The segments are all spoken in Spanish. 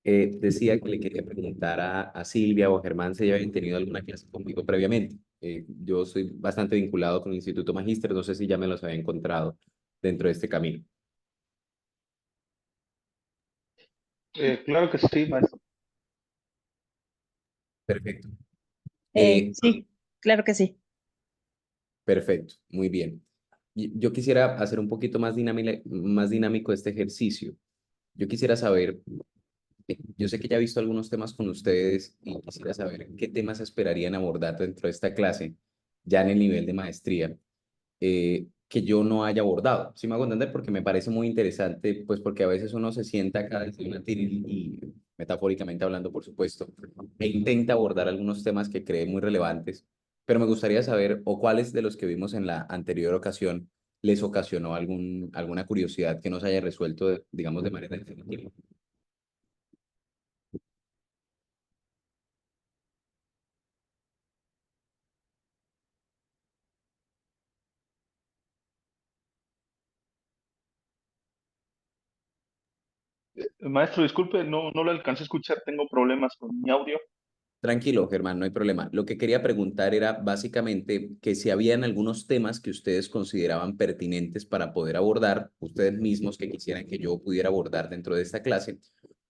Decía que le quería preguntar a Silvia o a Germán si ya habían tenido alguna clase conmigo previamente. Yo soy bastante vinculado con el Instituto Magíster, no sé si ya me los había encontrado dentro de este camino. Claro que sí, maestro. Perfecto. Eh, Sí, claro que sí. Perfecto, muy bien. Yo quisiera hacer un poquito más dinámico este ejercicio. Yo quisiera saber, yo sé que ya he visto algunos temas con ustedes y quisiera saber qué temas esperarían abordar dentro de esta clase, ya en el nivel de maestría, que yo no haya abordado. ¿Sí me hago entender? Porque me parece muy interesante, pues porque a veces uno se sienta acá desde una tiril y, metafóricamente hablando, por supuesto, e intenta abordar algunos temas que cree muy relevantes, pero me gustaría saber o cuáles de los que vimos en la anterior ocasión les ocasionó alguna curiosidad que no se haya resuelto, digamos, de manera definitiva. Maestro, disculpe, no lo alcancé a escuchar, tengo problemas con mi audio. Tranquilo, Germán, no hay problema. Lo que quería preguntar era básicamente que si habían algunos temas que ustedes consideraban pertinentes para poder abordar, ustedes mismos que quisieran que yo pudiera abordar dentro de esta clase,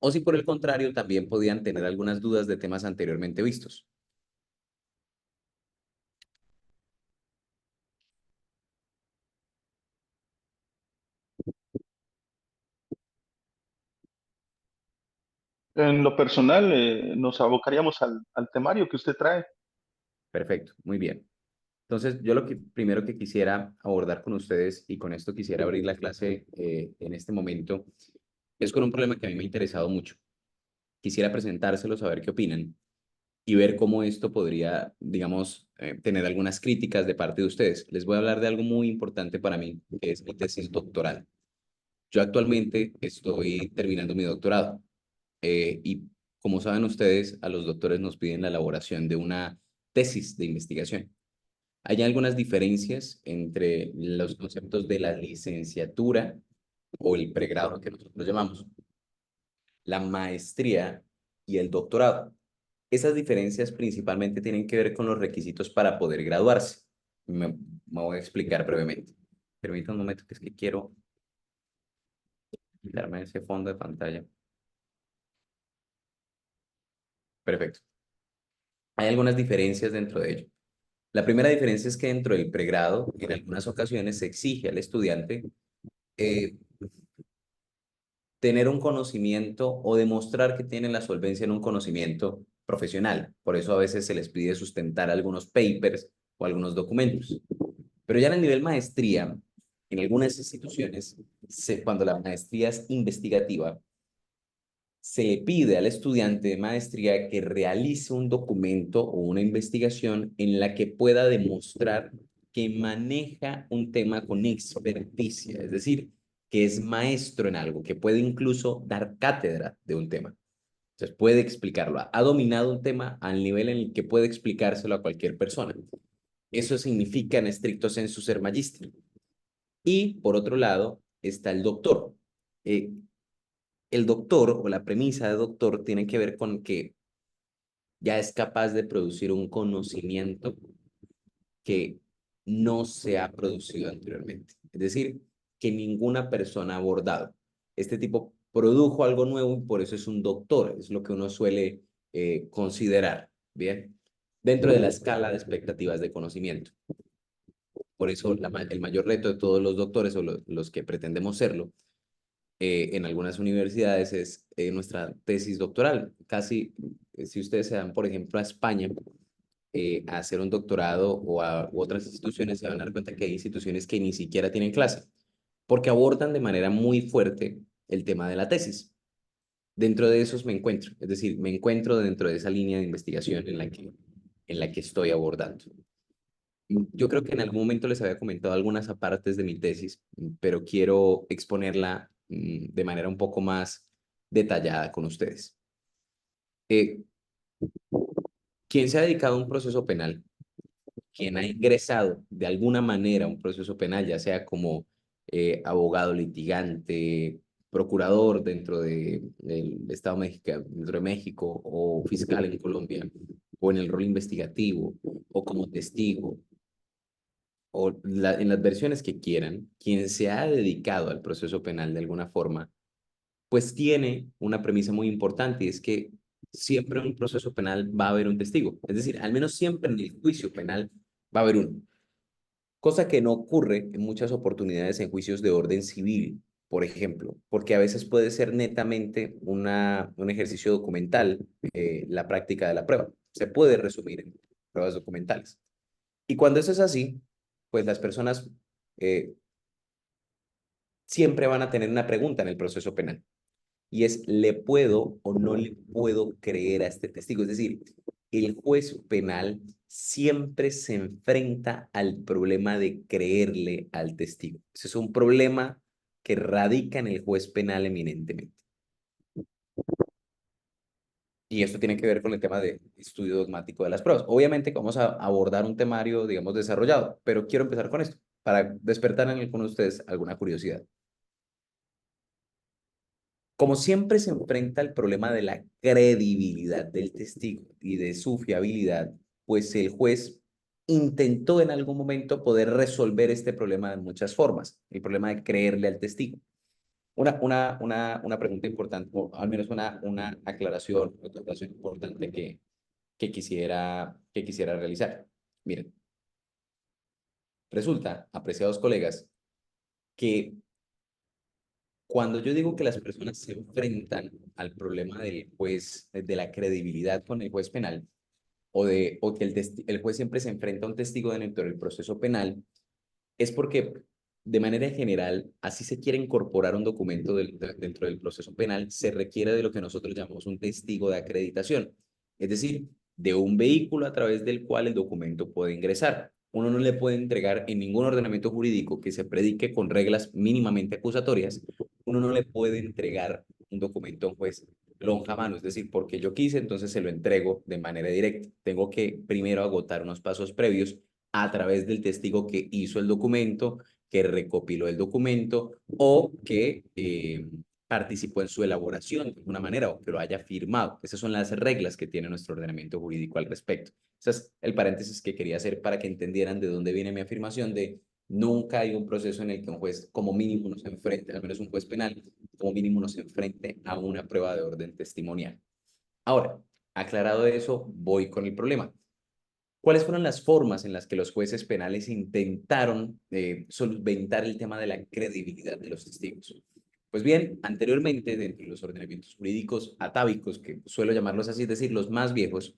o si por el contrario también podían tener algunas dudas de temas anteriormente vistos. En lo personal, nos abocaríamos al temario que usted trae. Perfecto, muy bien. Entonces, yo lo que primero que quisiera abordar con ustedes y con esto quisiera abrir la clase en este momento es con un problema que a mí me ha interesado mucho. Quisiera presentárselo, saber qué opinan y ver cómo esto podría, digamos, tener algunas críticas de parte de ustedes. Les voy a hablar de algo muy importante para mí, que es mi tesis doctoral. Yo actualmente estoy terminando mi doctorado y como saben ustedes, a los doctores nos piden la elaboración de una tesis de investigación. Hay algunas diferencias entre los conceptos de la licenciatura o el pregrado que nosotros llamamos, la maestría y el doctorado. Esas diferencias principalmente tienen que ver con los requisitos para poder graduarse. Me voy a explicar brevemente. Permítanme un momento que es que quiero quitarme ese fondo de pantalla. Perfecto. Hay algunas diferencias dentro de ello. La primera diferencia es que dentro del pregrado, en algunas ocasiones se exige al estudiante eh, tener un conocimiento o demostrar que tienen la solvencia en un conocimiento profesional. Por eso a veces se les pide sustentar algunos papers o algunos documentos. Pero ya en el nivel maestría, en algunas instituciones, cuando la maestría es investigativa, se le pide al estudiante de maestría que realice un documento o una investigación en la que pueda demostrar que maneja un tema con experticia, es decir, que es maestro en algo, que puede incluso dar cátedra de un tema. Entonces puede explicarlo. Ha dominado un tema al nivel en el que puede explicárselo a cualquier persona. Eso significa en estricto sensu ser magíster. Y por otro lado está el doctor. Eh, el doctor o la premisa de doctor tiene que ver con que ya es capaz de producir un conocimiento que no se ha producido anteriormente. Es decir, que ninguna persona ha abordado. Este tipo produjo algo nuevo y por eso es un doctor, es lo que uno suele considerar, ¿bien? Dentro de la escala de expectativas de conocimiento. Por eso el mayor reto de todos los doctores o los que pretendemos serlo en algunas universidades es nuestra tesis doctoral. Casi, si ustedes se dan, por ejemplo, a España a hacer un doctorado u otras instituciones, se van a dar cuenta que hay instituciones que ni siquiera tienen clase, porque abordan de manera muy fuerte el tema de la tesis. Dentro de esos me encuentro, es decir, me encuentro dentro de esa línea de investigación en la que estoy abordando. Yo creo que en algún momento les había comentado algunas apartes de mi tesis, pero quiero exponerla de manera un poco más detallada con ustedes. Eh, quien se ha dedicado a un proceso penal, quien ha ingresado de alguna manera a un proceso penal, ya sea como abogado litigante, procurador del Estado mexicano, dentro de México, o fiscal en Colombia, o en el rol investigativo, o como testigo, en las versiones que quieran, quien se ha dedicado al proceso penal de alguna forma, pues tiene una premisa muy importante y es que siempre en un proceso penal va a haber un testigo. Es decir, al menos siempre en el juicio penal va a haber uno. Cosa que no ocurre en muchas oportunidades en juicios de orden civil, por ejemplo, porque a veces puede ser netamente un ejercicio documental, la práctica de la prueba. Se puede resumir en pruebas documentales. Y cuando eso es así, pues las personas eh, siempre van a tener una pregunta en el proceso penal. Y es, ¿le puedo o no le puedo creer a este testigo? Es decir, el juez penal siempre se enfrenta al problema de creerle al testigo. Ese es un problema que radica en el juez penal eminentemente. Y esto tiene que ver con el tema de estudio dogmático de las pruebas. Obviamente que vamos a abordar un temario, digamos, desarrollado, pero quiero empezar con esto, para despertar en alguno de ustedes alguna curiosidad. Como siempre se enfrenta el problema de la credibilidad del testigo y de su fiabilidad, pues el juez intentó en algún momento poder resolver este problema de muchas formas, el problema de creerle al testigo. Una pregunta importante, o al menos una aclaración importante que quisiera realizar. Miren, resulta, apreciados colegas, que cuando yo digo que las personas se enfrentan al problema del juez, de la credibilidad con el juez penal, o que el juez siempre se enfrenta a un testigo dentro del proceso penal, es porque de manera general, así se quiere incorporar un documento dentro del proceso penal, se requiere de lo que nosotros llamamos un testigo de acreditación, es decir, de un vehículo a través del cual el documento puede ingresar. Uno no le puede entregar en ningún ordenamiento jurídico que se predique con reglas mínimamente acusatorias, uno no le puede entregar un documento a un juez lonja mano, es decir, porque yo quise, entonces se lo entrego de manera directa. Tengo que primero agotar unos pasos previos a través del testigo que hizo el documento, que recopiló el documento o que participó en su elaboración de alguna manera o que lo haya firmado. Esas son las reglas que tiene nuestro ordenamiento jurídico al respecto. Ese es el paréntesis que quería hacer para que entendieran de dónde viene mi afirmación de nunca hay un proceso en el que un juez como mínimo nos enfrente, al menos un juez penal, como mínimo nos enfrente a una prueba de orden testimonial. Ahora, aclarado eso, voy con el problema. ¿Cuáles fueron las formas en las que los jueces penales intentaron solventar el tema de la credibilidad de los testigos? Pues bien, anteriormente, dentro de los ordenamientos jurídicos atávicos, que suelo llamarlos así, es decir, los más viejos,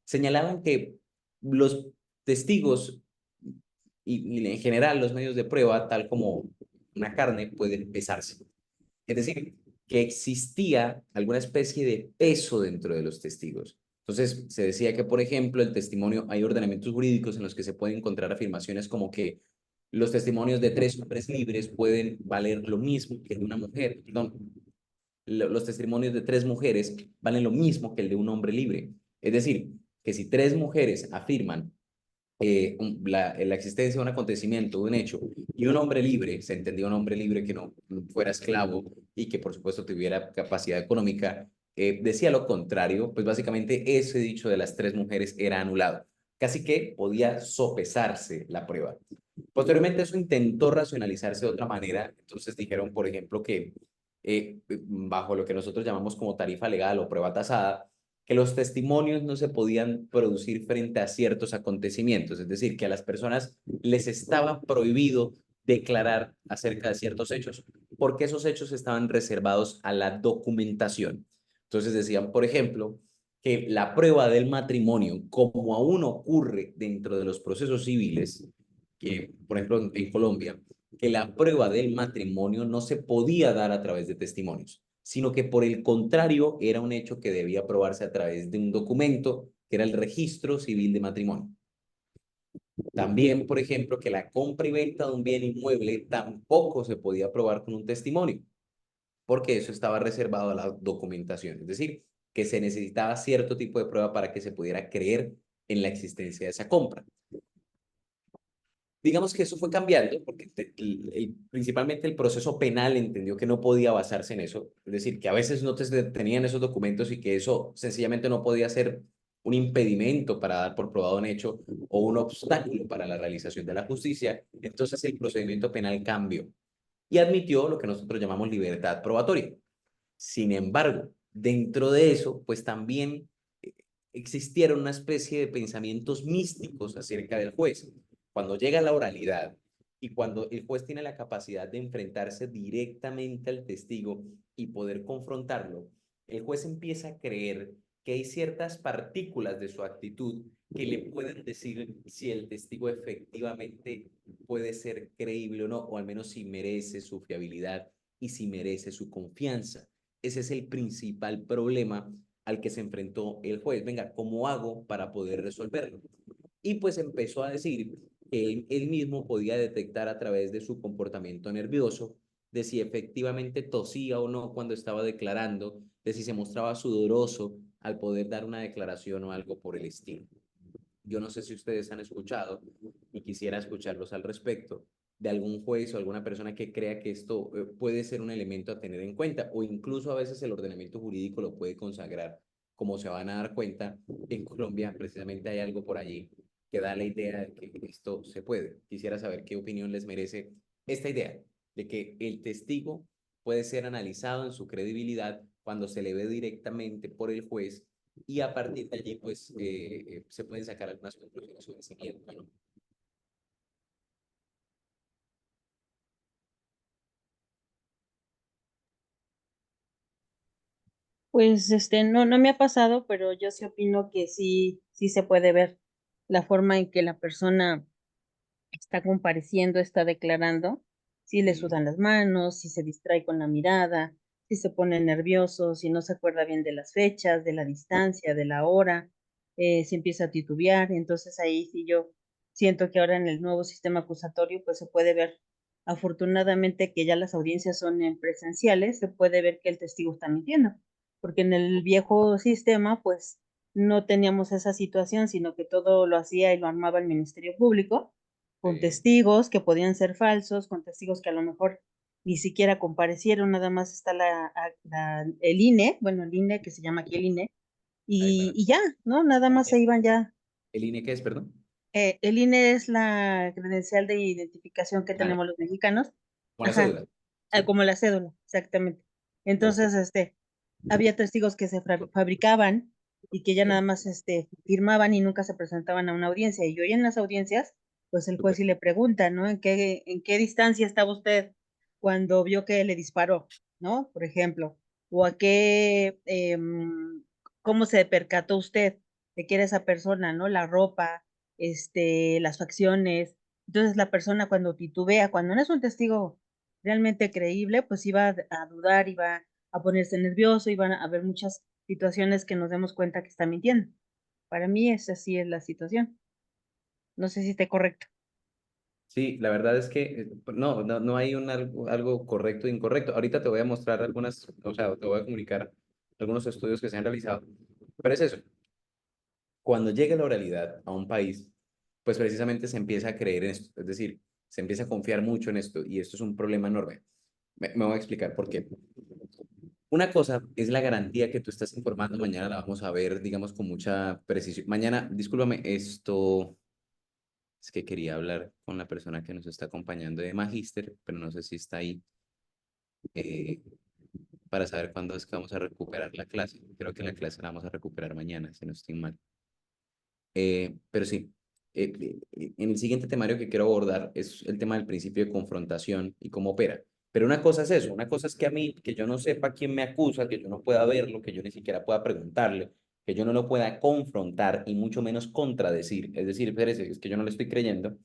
señalaban que los testigos y en general los medios de prueba, tal como una carne, pueden pesarse. Es decir, que existía alguna especie de peso dentro de los testigos. Entonces, se decía que, por ejemplo, el testimonio, hay ordenamientos jurídicos en los que se pueden encontrar afirmaciones como que los testimonios de 3 hombres libres pueden valer lo mismo que el de una mujer, perdón, los testimonios de 3 mujeres valen lo mismo que el de un hombre libre. Es decir, que si 3 mujeres afirman la existencia de un acontecimiento, de un hecho, y un hombre libre, se entendía un hombre libre que no fuera esclavo y que por supuesto tuviera capacidad económica, decía lo contrario, pues básicamente ese dicho de las 3 mujeres era anulado. Casi que podía sopesarse la prueba. Posteriormente eso intentó racionalizarse de otra manera, entonces dijeron, por ejemplo, que bajo lo que nosotros llamamos como tarifa legal o prueba tasada, que los testimonios no se podían producir frente a ciertos acontecimientos, es decir, que a las personas les estaba prohibido declarar acerca de ciertos hechos, porque esos hechos estaban reservados a la documentación. Entonces decían, por ejemplo, que la prueba del matrimonio, como aún ocurre dentro de los procesos civiles, que por ejemplo en Colombia, que la prueba del matrimonio no se podía dar a través de testimonios, sino que por el contrario era un hecho que debía probarse a través de un documento que era el registro civil de matrimonio. También, por ejemplo, que la compra y venta de un bien inmueble tampoco se podía probar con un testimonio, porque eso estaba reservado a la documentación, es decir, que se necesitaba cierto tipo de prueba para que se pudiera creer en la existencia de esa compra. digamos que eso fue cambiando, porque principalmente el proceso penal entendió que no podía basarse en eso, es decir, que a veces no te tenían esos documentos y que eso sencillamente no podía ser un impedimento para dar por probado un hecho o un obstáculo para la realización de la justicia. Entonces el procedimiento penal cambió y admitió lo que nosotros llamamos libertad probatoria. Sin embargo, dentro de eso, pues también eh, existieron una especie de pensamientos místicos acerca del juez. Cuando llega la oralidad y cuando el juez tiene la capacidad de enfrentarse directamente al testigo y poder confrontarlo, el juez empieza a creer que hay ciertas partículas de su actitud que le pueden decir si el testigo efectivamente puede ser creíble o no, o al menos si merece su fiabilidad y si merece su confianza. Ese es el principal problema al que se enfrentó el juez. Venga, ¿cómo hago para poder resolverlo? Y pues empezó a decir que él mismo podía detectar a través de su comportamiento nervioso, de si efectivamente tosía o no cuando estaba declarando, de si se mostraba sudoroso al poder dar una declaración o algo por el estilo. Yo no sé si ustedes han escuchado y quisiera escucharlos al respecto de algún juez o alguna persona que crea que esto puede ser un elemento a tener en cuenta o incluso a veces el ordenamiento jurídico lo puede consagrar. Como se van a dar cuenta, en Colombia precisamente hay algo por allí que da la idea de que esto se puede. Quisiera saber qué opinión les merece esta idea de que el testigo puede ser analizado en su credibilidad cuando se le ve directamente por el juez y a partir de allí, pues, se pueden sacar algunas conclusiones sobre ese mismo, ¿no? Pues no me ha pasado, pero yo sí opino que sí se puede ver la forma en que la persona está compareciendo, está declarando, si le Sí, sudan las manos, si se distrae con la mirada, si se pone nervioso, si no se acuerda bien de las fechas, de la distancia, de la hora, si empieza a titubear. Entonces ahí sí yo siento que ahora en el nuevo sistema acusatorio pues se puede ver, afortunadamente que ya las audiencias son en presenciales, se puede ver que el testigo está mintiendo, porque en el viejo sistema pues no teníamos esa situación, sino que todo lo hacía y lo armaba el Ministerio Público con sí, testigos que podían ser falsos, con testigos que a lo mejor ni siquiera comparecieron, nada más está el INE, bueno, el INE que se llama aquí el INE, ahí para. y ya, ¿no? Nada más se iban ya. ¿El INE qué es, perdón? El INE es la credencial de identificación que Ah, tenemos los mexicanos, como la ajá, cédula. Sí, como la cédula, exactamente. ok, Entonces, había testigos que se fabricaban y que ya nada sí, más firmaban y nunca se presentaban a una audiencia. Y hoy en las audiencias, pues el juez súper. sí le pregunta, ¿no? En qué distancia estaba usted cuando vio que le disparó, ¿no? Por ejemplo, o a cómo se percató usted de que era esa persona, ¿no? La ropa, las facciones. Entonces la persona cuando titubea, cuando no es un testigo realmente creíble, pues iba a dudar, iba a ponerse nervioso y van a haber muchas situaciones que nos demos cuenta que está mintiendo. Para mí esa sí es la situación. No sé si esté correcto. Sí, la verdad es que no hay algo correcto e incorrecto. Ahorita te voy a mostrar algunas, o sea, te voy a comunicar algunos estudios que se han realizado. Pero es eso, cuando llega la oralidad a un país, pues precisamente se empieza a creer en esto, es decir, se empieza a confiar mucho en esto y esto es un problema enorme. Me voy a explicar por qué. Una cosa es la garantía que tú estás informando, mañana la vamos a ver, digamos, con mucha precisión. Mañana, discúlpame, esto es que quería hablar con la persona que nos está acompañando de Magíster, pero no sé si está ahí, eh, para saber cuándo es que vamos a recuperar la clase. Creo que la clase la vamos a recuperar mañana, si no estoy mal. Pero sí, en el siguiente temario que quiero abordar es el tema del principio de confrontación y cómo opera. Pero una cosa es eso, una cosa es que a mí, que yo no sepa quién me acusa, que yo no pueda verlo, que yo ni siquiera pueda preguntarle, que yo no lo pueda confrontar y mucho menos contradecir. Es decir, espérese, es que yo no le estoy creyendo.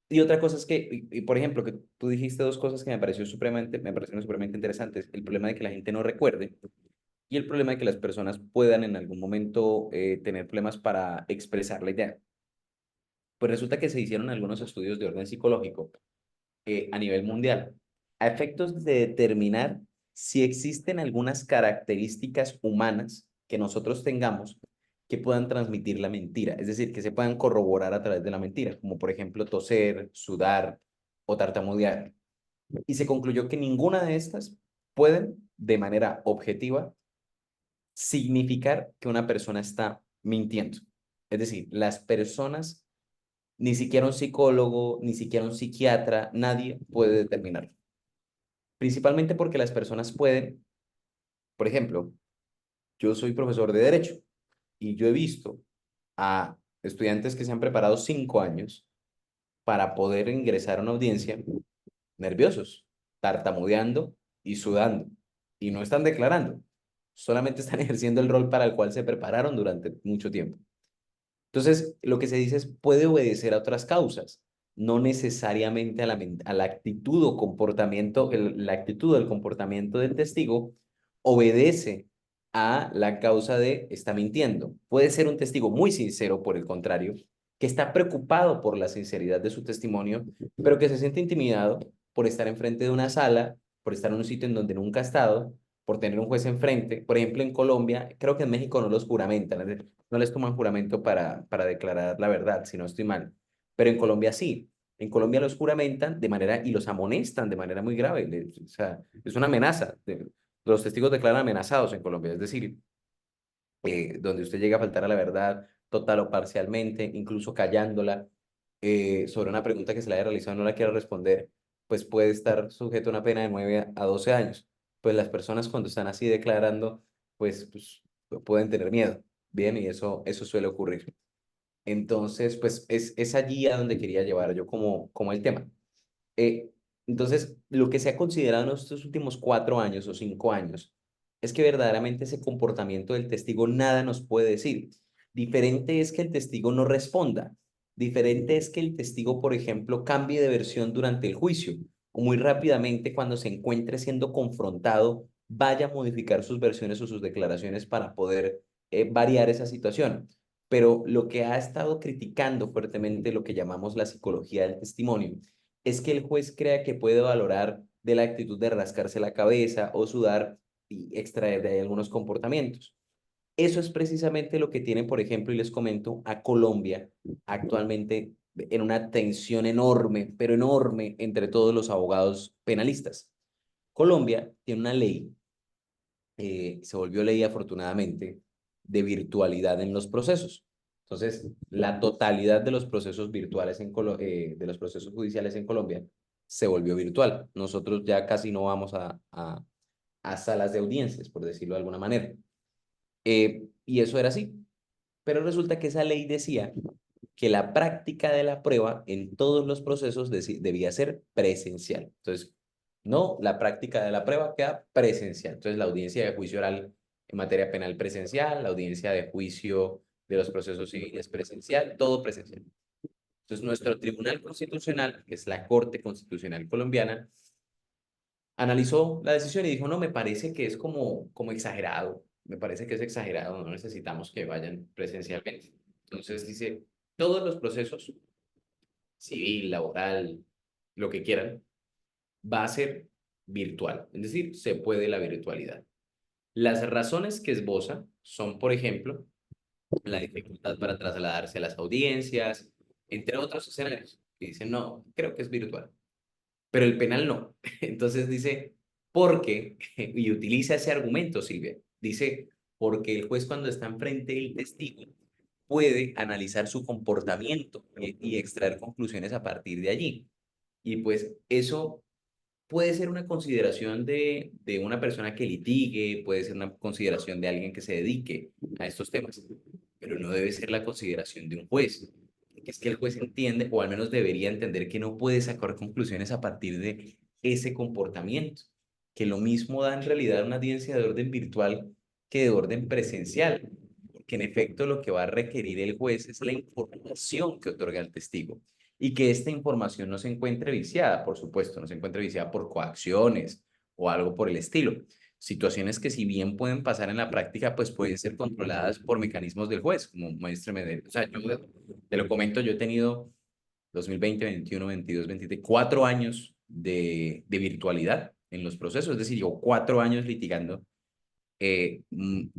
Y otra cosa es que, por ejemplo, que tú dijiste dos cosas que me parecieron supremamente interesantes. El problema de que la gente no recuerde y el problema de que las personas puedan en algún momento tener problemas para expresar la idea. Pues resulta que se hicieron algunos estudios de orden psicológico a nivel mundial, a efectos de determinar si existen algunas características humanas que nosotros tengamos que puedan transmitir la mentira, es decir, que se puedan corroborar a través de la mentira, como por ejemplo toser, sudar o tartamudear. Y se concluyó que ninguna de estas pueden, de manera objetiva, significar que una persona está mintiendo. Es decir, las personas, ni siquiera un psicólogo, ni siquiera un psiquiatra, nadie puede determinarlo. Principalmente porque las personas pueden, por ejemplo, yo soy profesor de Derecho y yo he visto a estudiantes que se han preparado 5 años para poder ingresar a una audiencia nerviosos, tartamudeando y sudando. Y no están declarando, solamente están ejerciendo el rol para el cual se prepararon durante mucho tiempo. Entonces, lo que se dice es, puede obedecer a otras causas, no necesariamente a la actitud o comportamiento, la actitud o el comportamiento del testigo obedece a la causa de está mintiendo. Puede ser un testigo muy sincero, por el contrario, que está preocupado por la sinceridad de su testimonio, pero que se siente intimidado por estar enfrente de una sala, por estar en un sitio en donde nunca ha estado, por tener un juez enfrente. Por ejemplo, en Colombia, creo que en México no los juramentan, no les toman juramento para declarar la verdad, si no estoy mal. Pero en Colombia sí. En Colombia los juramentan de manera y los amonestan de manera muy grave. O sea, es una amenaza. Los testigos declaran amenazados en Colombia. Es decir, donde usted llega a faltar a la verdad total o parcialmente, incluso callándola, sobre una pregunta que se le haya realizado y no la quiera responder, pues puede estar sujeto a una pena de 9 a 12 años. Pues las personas cuando están así declarando, pues pueden tener miedo. Bien, y eso suele ocurrir. Entonces, pues es allí a donde quería llevar yo como el tema. Eh, entonces, lo que se ha considerado en estos últimos 4 años o 5 años es que verdaderamente ese comportamiento del testigo nada nos puede decir. Diferente es que el testigo no responda. Diferente es que el testigo, por ejemplo, cambie de versión durante el juicio o muy rápidamente cuando se encuentre siendo confrontado, vaya a modificar sus versiones o sus declaraciones para poder variar esa situación. Pero lo que ha estado criticando fuertemente lo que llamamos la psicología del testimonio es que el juez crea que puede valorar de la actitud de rascarse la cabeza o sudar y extraer de ahí algunos comportamientos. Eso es precisamente lo que tiene, por ejemplo, y les comento, a Colombia actualmente en una tensión enorme, pero enorme entre todos los abogados penalistas. Colombia tiene una ley, se volvió ley afortunadamente, de virtualidad en los procesos. Entonces, la totalidad de los procesos virtuales de los procesos judiciales en Colombia se volvió virtual. Nosotros ya casi no vamos a salas de audiencias, por decirlo de alguna manera. Y eso era así. Pero resulta que esa ley decía que la práctica de la prueba en todos los procesos debía ser presencial. Entonces, no, la práctica de la prueba queda presencial. Entonces, la audiencia de juicio oral en materia penal presencial, la audiencia de juicio de los procesos civiles presencial, todo presencial. Entonces, nuestro Tribunal Constitucional, que es la Corte Constitucional Colombiana, analizó la decisión y dijo, no, me parece que es como exagerado, me parece que es exagerado, no necesitamos que vayan presencialmente. Entonces dice, todos los procesos, civil, laboral, lo que quieran, va a ser virtual, es decir, se puede la virtualidad. Las razones que esboza son, por ejemplo, la dificultad para trasladarse a las audiencias, entre otros escenarios. Y dicen, no, creo que es virtual, pero el penal no. Entonces dice, porque, y utiliza ese argumento, Silvia, dice, porque el juez cuando está enfrente del testigo puede analizar su comportamiento y extraer conclusiones a partir de allí. Y pues eso puede ser una consideración de una persona que litigue, puede ser una consideración de alguien que se dedique a estos temas, pero no debe ser la consideración de un juez. Porque es que el juez entiende, o al menos debería entender, que no puede sacar conclusiones a partir de ese comportamiento, que lo mismo da en realidad una audiencia de orden virtual que de orden presencial, porque en efecto lo que va a requerir el juez es la información que otorga el testigo y que esta información no se encuentre viciada, por supuesto, no se encuentre viciada por coacciones o algo por el estilo. Situaciones que si bien pueden pasar en la práctica, pues pueden ser controladas por mecanismos del juez, como maestre Medellín. O sea, yo te lo comento, yo he tenido 2020, 21, 22, 23, 4 años de virtualidad en los procesos, es decir, yo 4 años litigando,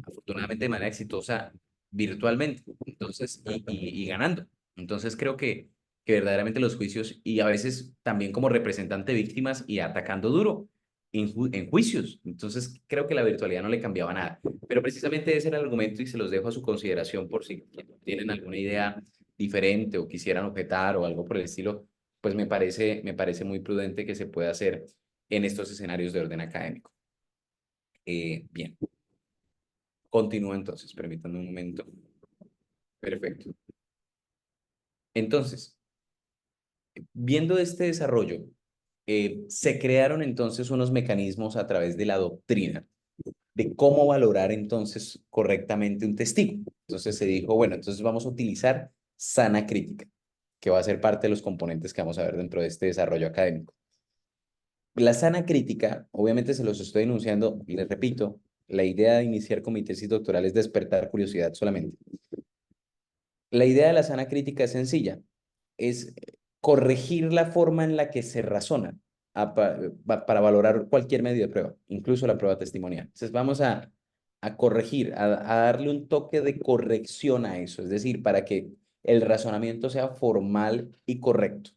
afortunadamente de manera exitosa, virtualmente, entonces, y ganando. Entonces creo que verdaderamente los juicios, y a veces también como representante de víctimas y atacando duro en juicios. Entonces creo que la virtualidad no le cambiaba nada. Pero precisamente ese era el argumento y se los dejo a su consideración por si tienen alguna idea diferente o quisieran objetar o algo por el estilo, pues me parece muy prudente que se pueda hacer en estos escenarios de orden académico. Bien, continúo entonces, permítanme un momento. Perfecto. Entonces, viendo este desarrollo, se crearon entonces unos mecanismos a través de la doctrina de cómo valorar entonces correctamente un testigo. Entonces se dijo, bueno, entonces vamos a utilizar sana crítica, que va a ser parte de los componentes que vamos a ver dentro de este desarrollo académico. La sana crítica, obviamente se los estoy enunciando y les repito, la idea de iniciar con mi tesis doctoral es despertar curiosidad solamente. La idea de la sana crítica es sencilla, es corregir la forma en la que se razona para valorar cualquier medio de prueba, incluso la prueba testimonial. Entonces vamos a corregir, a darle un toque de corrección a eso, es decir, para que el razonamiento sea formal y correcto.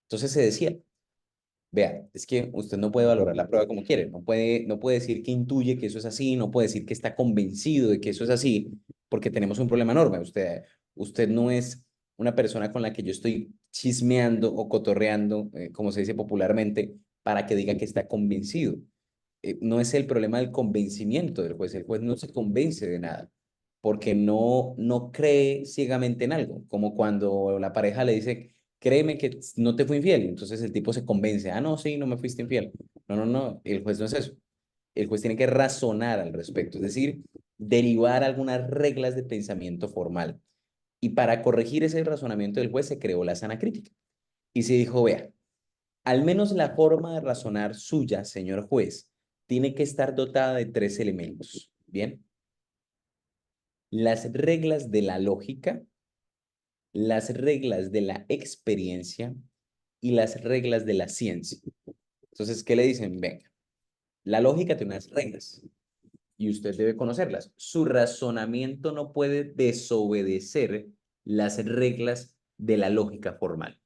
Entonces se decía, vea, es que usted no puede valorar la prueba como quiere, no puede decir que intuye que eso es así, no puede decir que está convencido de que eso es así, porque tenemos un problema enorme. Usted no es una persona con la que yo estoy chismeando o cotorreando, como se dice popularmente, para que diga que está convencido. No es el problema del convencimiento del juez. El juez no se convence de nada porque no cree ciegamente en algo, como cuando la pareja le dice, créeme que no te fui infiel, entonces el tipo se convence, ah, no, sí, no me fuiste infiel. No, el juez no es eso. El juez tiene que razonar al respecto, es decir, derivar algunas reglas de pensamiento formal. Y para corregir ese razonamiento del juez se creó la sana crítica. Y se dijo, vea, al menos la forma de razonar suya, señor juez, tiene que estar dotada de tres elementos. Bien, las reglas de la lógica, las reglas de la experiencia y las reglas de la ciencia. Entonces, ¿qué le dicen? Venga, la lógica tiene unas reglas y usted debe conocerlas. Su razonamiento no puede desobedecer las reglas de la lógica formal.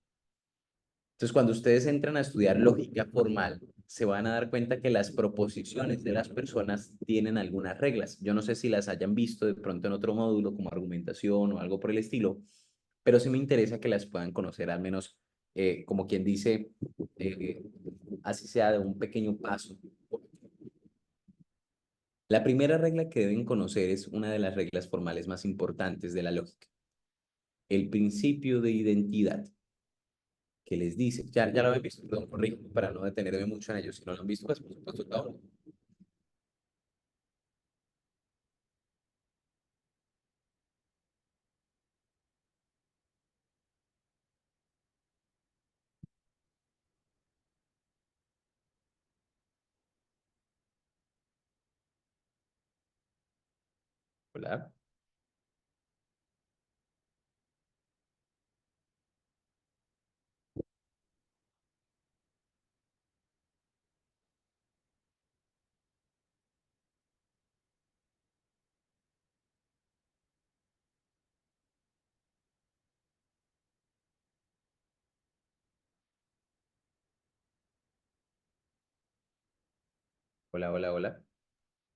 Entonces, cuando ustedes entran a estudiar lógica formal, se van a dar cuenta que las proposiciones de las personas tienen algunas reglas. Yo no sé si las hayan visto de pronto en otro módulo como argumentación o algo por el estilo, pero sí me interesa que las puedan conocer, al menos como quien dice, eh, así sea de un pequeño paso. La primera regla que deben conocer es una de las reglas formales más importantes de la lógica, el principio de identidad, que les dice, ya lo habéis visto, perdón, corrijo, para no detenerme mucho en ello, si no lo han visto, pues por supuesto, cada uno. Hola. Hola, hola, hola.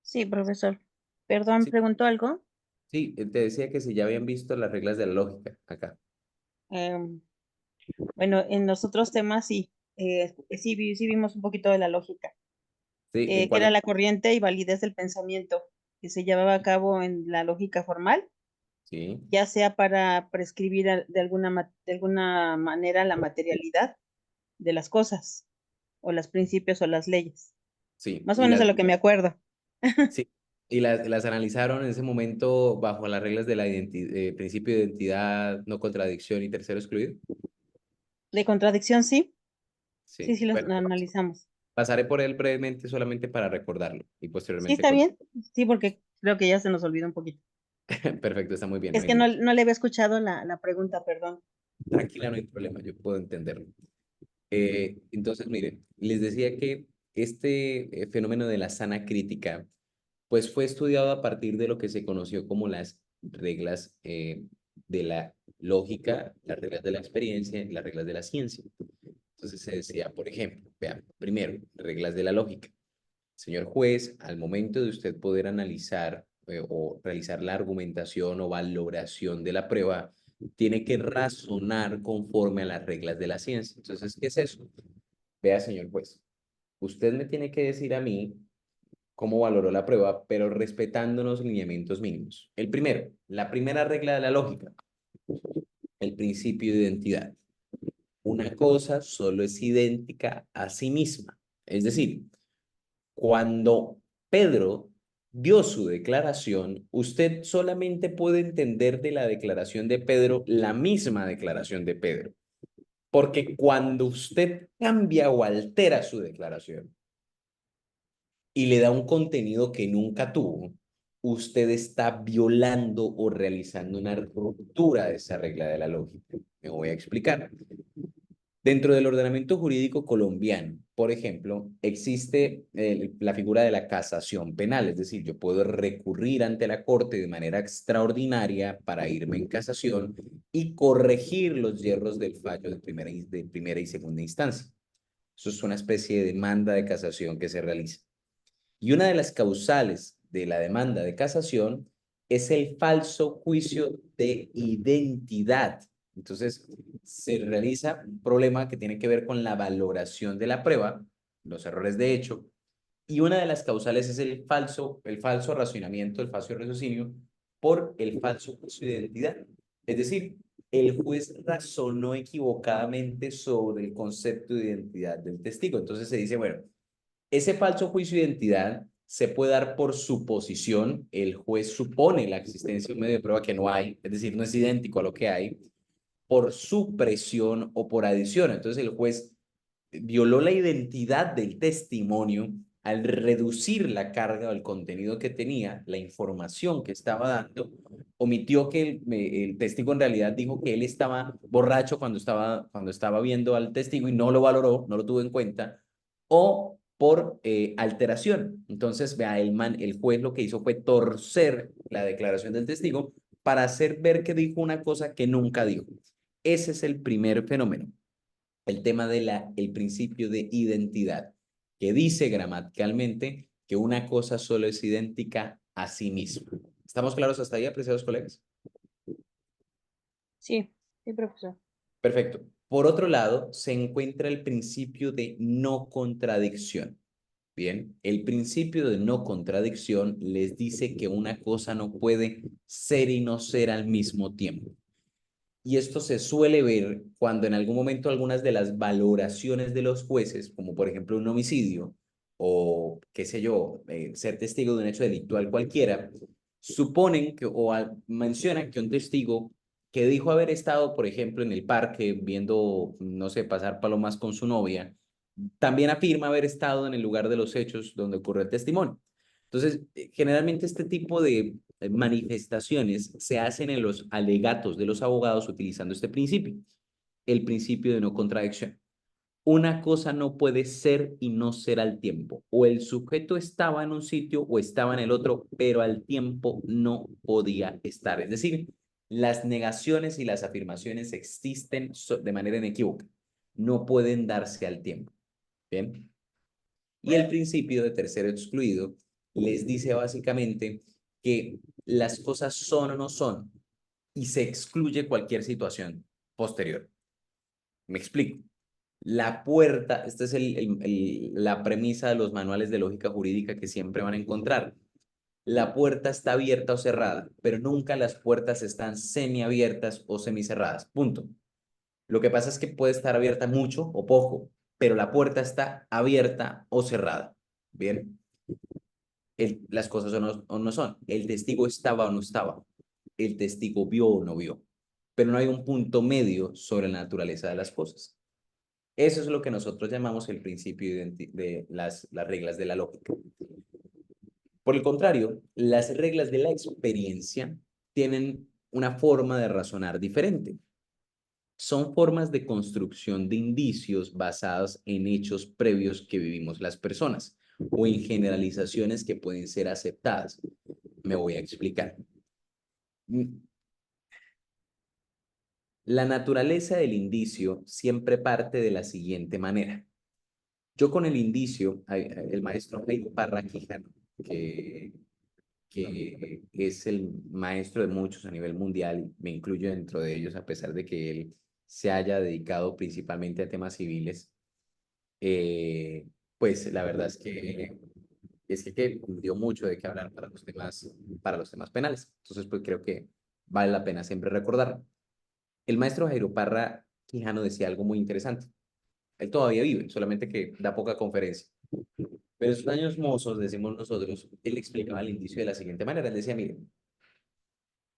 Sí, profesor. Perdón, Sí, ¿preguntó algo? sí, te decía que si ya habían visto las reglas de la lógica acá. Em, bueno, en los otros temas sí, sí vimos un poquito de la lógica, Sí, ¿en que era cuál? la corriente y validez del pensamiento que se llevaba a cabo en la lógica formal, Sí, ya sea para prescribir de alguna manera la materialidad de las cosas, o los principios o las leyes. sí, Más o menos de lo que me acuerdo. sí, y las analizaron en ese momento bajo las reglas de la principio de identidad, no contradicción y tercero excluido. De contradicción, sí, Sí, sí, bueno, lo analizamos. pasaré por él brevemente solamente para recordarlo y Sí, posteriormente está con... bien, sí, porque creo que ya se nos olvidó un poquito. Perfecto, está muy bien, no Es hay que ningún... no le había escuchado la pregunta, perdón. Tranquila, no hay problema, yo puedo entenderlo. Entonces, miren, les decía que este fenómeno de la sana crítica Pues fue estudiado a partir de lo que se conoció como las reglas de la lógica, las reglas de la experiencia y las reglas de la ciencia. Entonces se decía, por ejemplo, vean, primero, reglas de la lógica. Señor juez, al momento de usted poder analizar o realizar la argumentación o valoración de la prueba, tiene que razonar conforme a las reglas de la ciencia. Entonces, ¿qué es eso? Vea, señor juez, usted me tiene que decir a mí cómo valoró la prueba, pero respetando los lineamientos mínimos. El primero, la primera regla de la lógica, el principio de identidad. Una cosa solo es idéntica a sí misma. Es decir, cuando Pedro dio su declaración, usted solamente puede entender de la declaración de Pedro la misma declaración de Pedro. Porque cuando usted cambia o altera su declaración y le da un contenido que nunca tuvo, usted está violando o realizando una ruptura de esa regla de la lógica. Me voy a explicar. Dentro del ordenamiento jurídico colombiano, por ejemplo, existe la figura de la casación penal, es decir, yo puedo recurrir ante la Corte de manera extraordinaria para irme en casación y corregir los yerros del fallo de primera y segunda instancia. Eso es una especie de demanda de casación que se realiza. Y una de las causales de la demanda de casación es el falso juicio de identidad. Entonces, se realiza un problema que tiene que ver con la valoración de la prueba, los errores de hecho, y una de las causales es el falso razonamiento, el falso raciocinio por el falso juicio de identidad. Es decir, el juez razonó equivocadamente sobre el concepto de identidad del testigo. Entonces se dice, bueno, ese falso juicio de identidad se puede dar por suposición, el juez supone la existencia de un medio de prueba que no hay, es decir, no es idéntico a lo que hay, por supresión o por adición. Entonces el juez violó la identidad del testimonio al reducir la carga o el contenido que tenía, la información que estaba dando, omitió que el testigo en realidad dijo que él estaba borracho cuando estaba viendo al testigo y no lo valoró, no lo tuvo en cuenta, o por alteración. Entonces, vea, el juez lo que hizo fue torcer la declaración del testigo para hacer ver que dijo una cosa que nunca dijo. Ese es el primer fenómeno, el tema el principio de identidad, que dice gramaticalmente que una cosa solo es idéntica a sí misma. ¿Estamos claros hasta ahí, apreciados colegas? Sí, sí, profesor. Perfecto. Por otro lado, se encuentra el principio de no contradicción. Bien, el principio de no contradicción les dice que una cosa no puede ser y no ser al mismo tiempo. Y esto se suele ver cuando en algún momento algunas de las valoraciones de los jueces, como por ejemplo un homicidio o qué sé yo, ser testigo de un hecho delictual cualquiera, suponen que mencionan que un testigo que dijo haber estado, por ejemplo, en el parque viendo, no sé, pasar palomas con su novia, también afirma haber estado en el lugar de los hechos donde ocurrió el testimonio. Entonces, generalmente este tipo de manifestaciones se hacen en los alegatos de los abogados utilizando este principio, el principio de no contradicción. Una cosa no puede ser y no ser al tiempo. O el sujeto estaba en un sitio o estaba en el otro, pero al tiempo no podía estar. Es decir, las negaciones y las afirmaciones existen de manera inequívoca. No pueden darse al tiempo. ¿Bien? Y el principio de tercero excluido les dice básicamente que las cosas son o no son y se excluye cualquier situación posterior. Me explico. La puerta, esta es la premisa de los manuales de lógica jurídica que siempre van a encontrar. La puerta está abierta o cerrada, pero nunca las puertas están semiabiertas o semicerradas. Punto. Lo que pasa es que puede estar abierta mucho o poco, pero la puerta está abierta o cerrada. Bien, las cosas son o no son. El testigo estaba o no estaba. El testigo vio o no vio. Pero no hay un punto medio sobre la naturaleza de las cosas. Eso es lo que nosotros llamamos el principio de las reglas de la lógica. Por el contrario, las reglas de la experiencia tienen una forma de razonar diferente. son formas de construcción de indicios basadas en hechos previos que vivimos las personas o en generalizaciones que pueden ser aceptadas. Me voy a explicar. La naturaleza del indicio siempre parte de la siguiente manera. Yo con el indicio, el maestro Jairo Parra Quijano, que es el maestro de muchos a nivel mundial, me incluyo dentro de ellos, a pesar de que él se haya dedicado principalmente a temas civiles, pues la verdad es que dio mucho de qué hablar para los temas penales. Entonces, pues creo que vale la pena siempre recordar. El maestro Jairo Parra Quijano decía algo muy interesante. Él todavía vive, solamente que da poca conferencia. Pero en sus años mozos, decimos nosotros, él explicaba el indicio de la siguiente manera. Él decía, miren,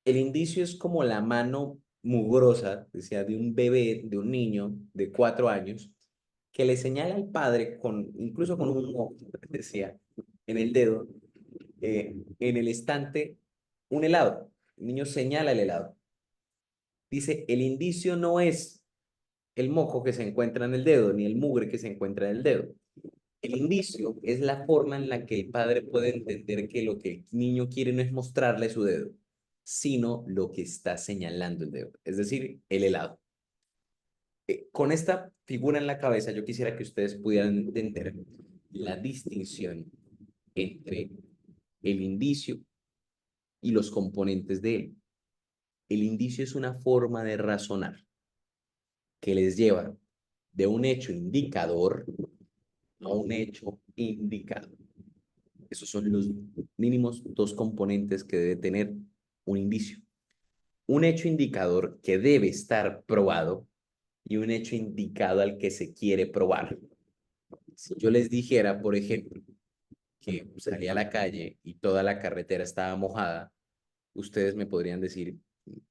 el indicio es como la mano mugrosa, decía, de un bebé, de un niño de 4 años, que le señala al padre, incluso con un moco, decía, en el dedo, en el estante, un helado. El niño señala el helado. Dice, el indicio no es el moco que se encuentra en el dedo, ni el mugre que se encuentra en el dedo. El indicio es la forma en la que el padre puede entender que lo que el niño quiere no es mostrarle su dedo, sino lo que está señalando el dedo, es decir, el helado. Con esta figura en la cabeza, yo quisiera que ustedes pudieran entender la distinción entre el indicio y los componentes de él. El indicio es una forma de razonar que les lleva de un hecho indicador a un hecho indicado. Esos son los mínimos dos componentes que debe tener un indicio. Un hecho indicador que debe estar probado y un hecho indicado al que se quiere probar. Si yo les dijera, por ejemplo, que salí a la calle y toda la carretera estaba mojada, ustedes me podrían decir,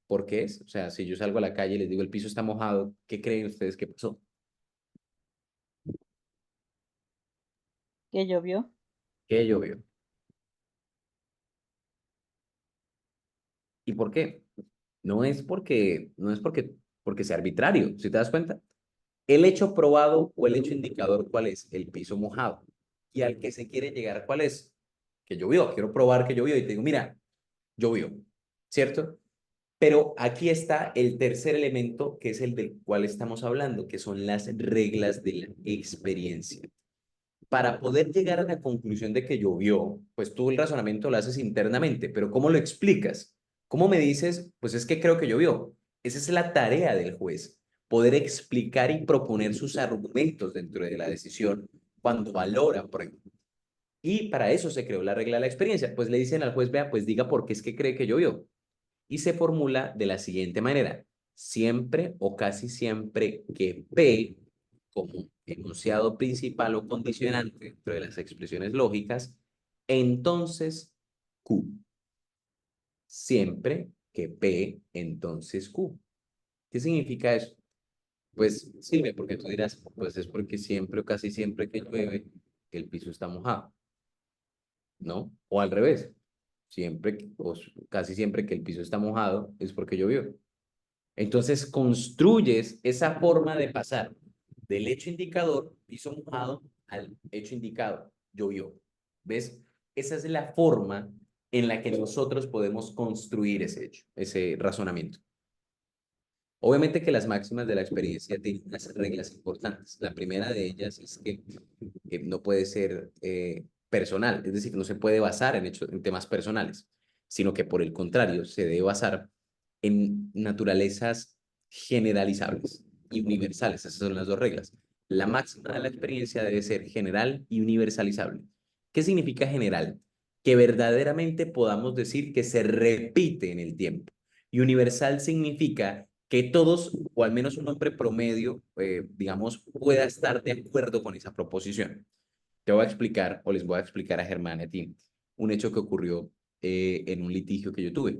¿por qué es? O sea, si yo salgo a la calle y les digo, el piso está mojado, ¿qué creen ustedes que pasó? ¿Qué llovió? ¿Qué llovió? ¿Y por qué? No es porque sea arbitrario, si te das cuenta. El hecho probado o el hecho indicador, ¿cuál es? El piso mojado. Y al que se quiere llegar, ¿cuál es? Que llovió. Quiero probar que llovió y te digo, mira, llovió, ¿cierto? Pero aquí está el tercer elemento, que es el del cual estamos hablando, que son las reglas de la experiencia. Para poder llegar a la conclusión de que llovió, pues tú el razonamiento lo haces internamente, pero ¿cómo lo explicas? ¿Cómo me dices? Pues es que creo que llovió. Esa es la tarea del juez, poder explicar y proponer sus argumentos dentro de la decisión cuando valora prueba. Y para eso se creó la regla de la experiencia. Pues le dicen al juez, vea, pues diga por qué es que cree que llovió. Y se formula de la siguiente manera. Siempre o casi siempre que P como enunciado principal o condicionante dentro de las expresiones lógicas, entonces Q. Siempre que P, entonces Q. ¿Qué significa eso? Pues sirve porque tú dirás, pues es porque siempre o casi siempre que llueve, el piso está mojado, ¿no? O al revés, o casi siempre que el piso está mojado es porque llovió. Entonces construyes esa forma de pasar del hecho indicador, piso mojado, al hecho indicado, llovió. ¿Ves? Esa es la forma en la que nosotros podemos construir ese hecho, ese razonamiento. Obviamente que las máximas de la experiencia tienen unas reglas importantes. La primera de ellas es que no puede ser personal, es decir, no se puede basar en temas personales, sino que por el contrario se debe basar en naturalezas generalizables y universales. Esas son las dos reglas. La máxima de la experiencia debe ser general y universalizable. ¿Qué significa general? Que verdaderamente podamos decir que se repite en el tiempo. Y universal significa que todos, o al menos un hombre promedio, digamos, pueda estar de acuerdo con esa proposición. Te voy a explicar, o les voy a explicar a Germán y a ti, un hecho que ocurrió en un litigio que yo tuve.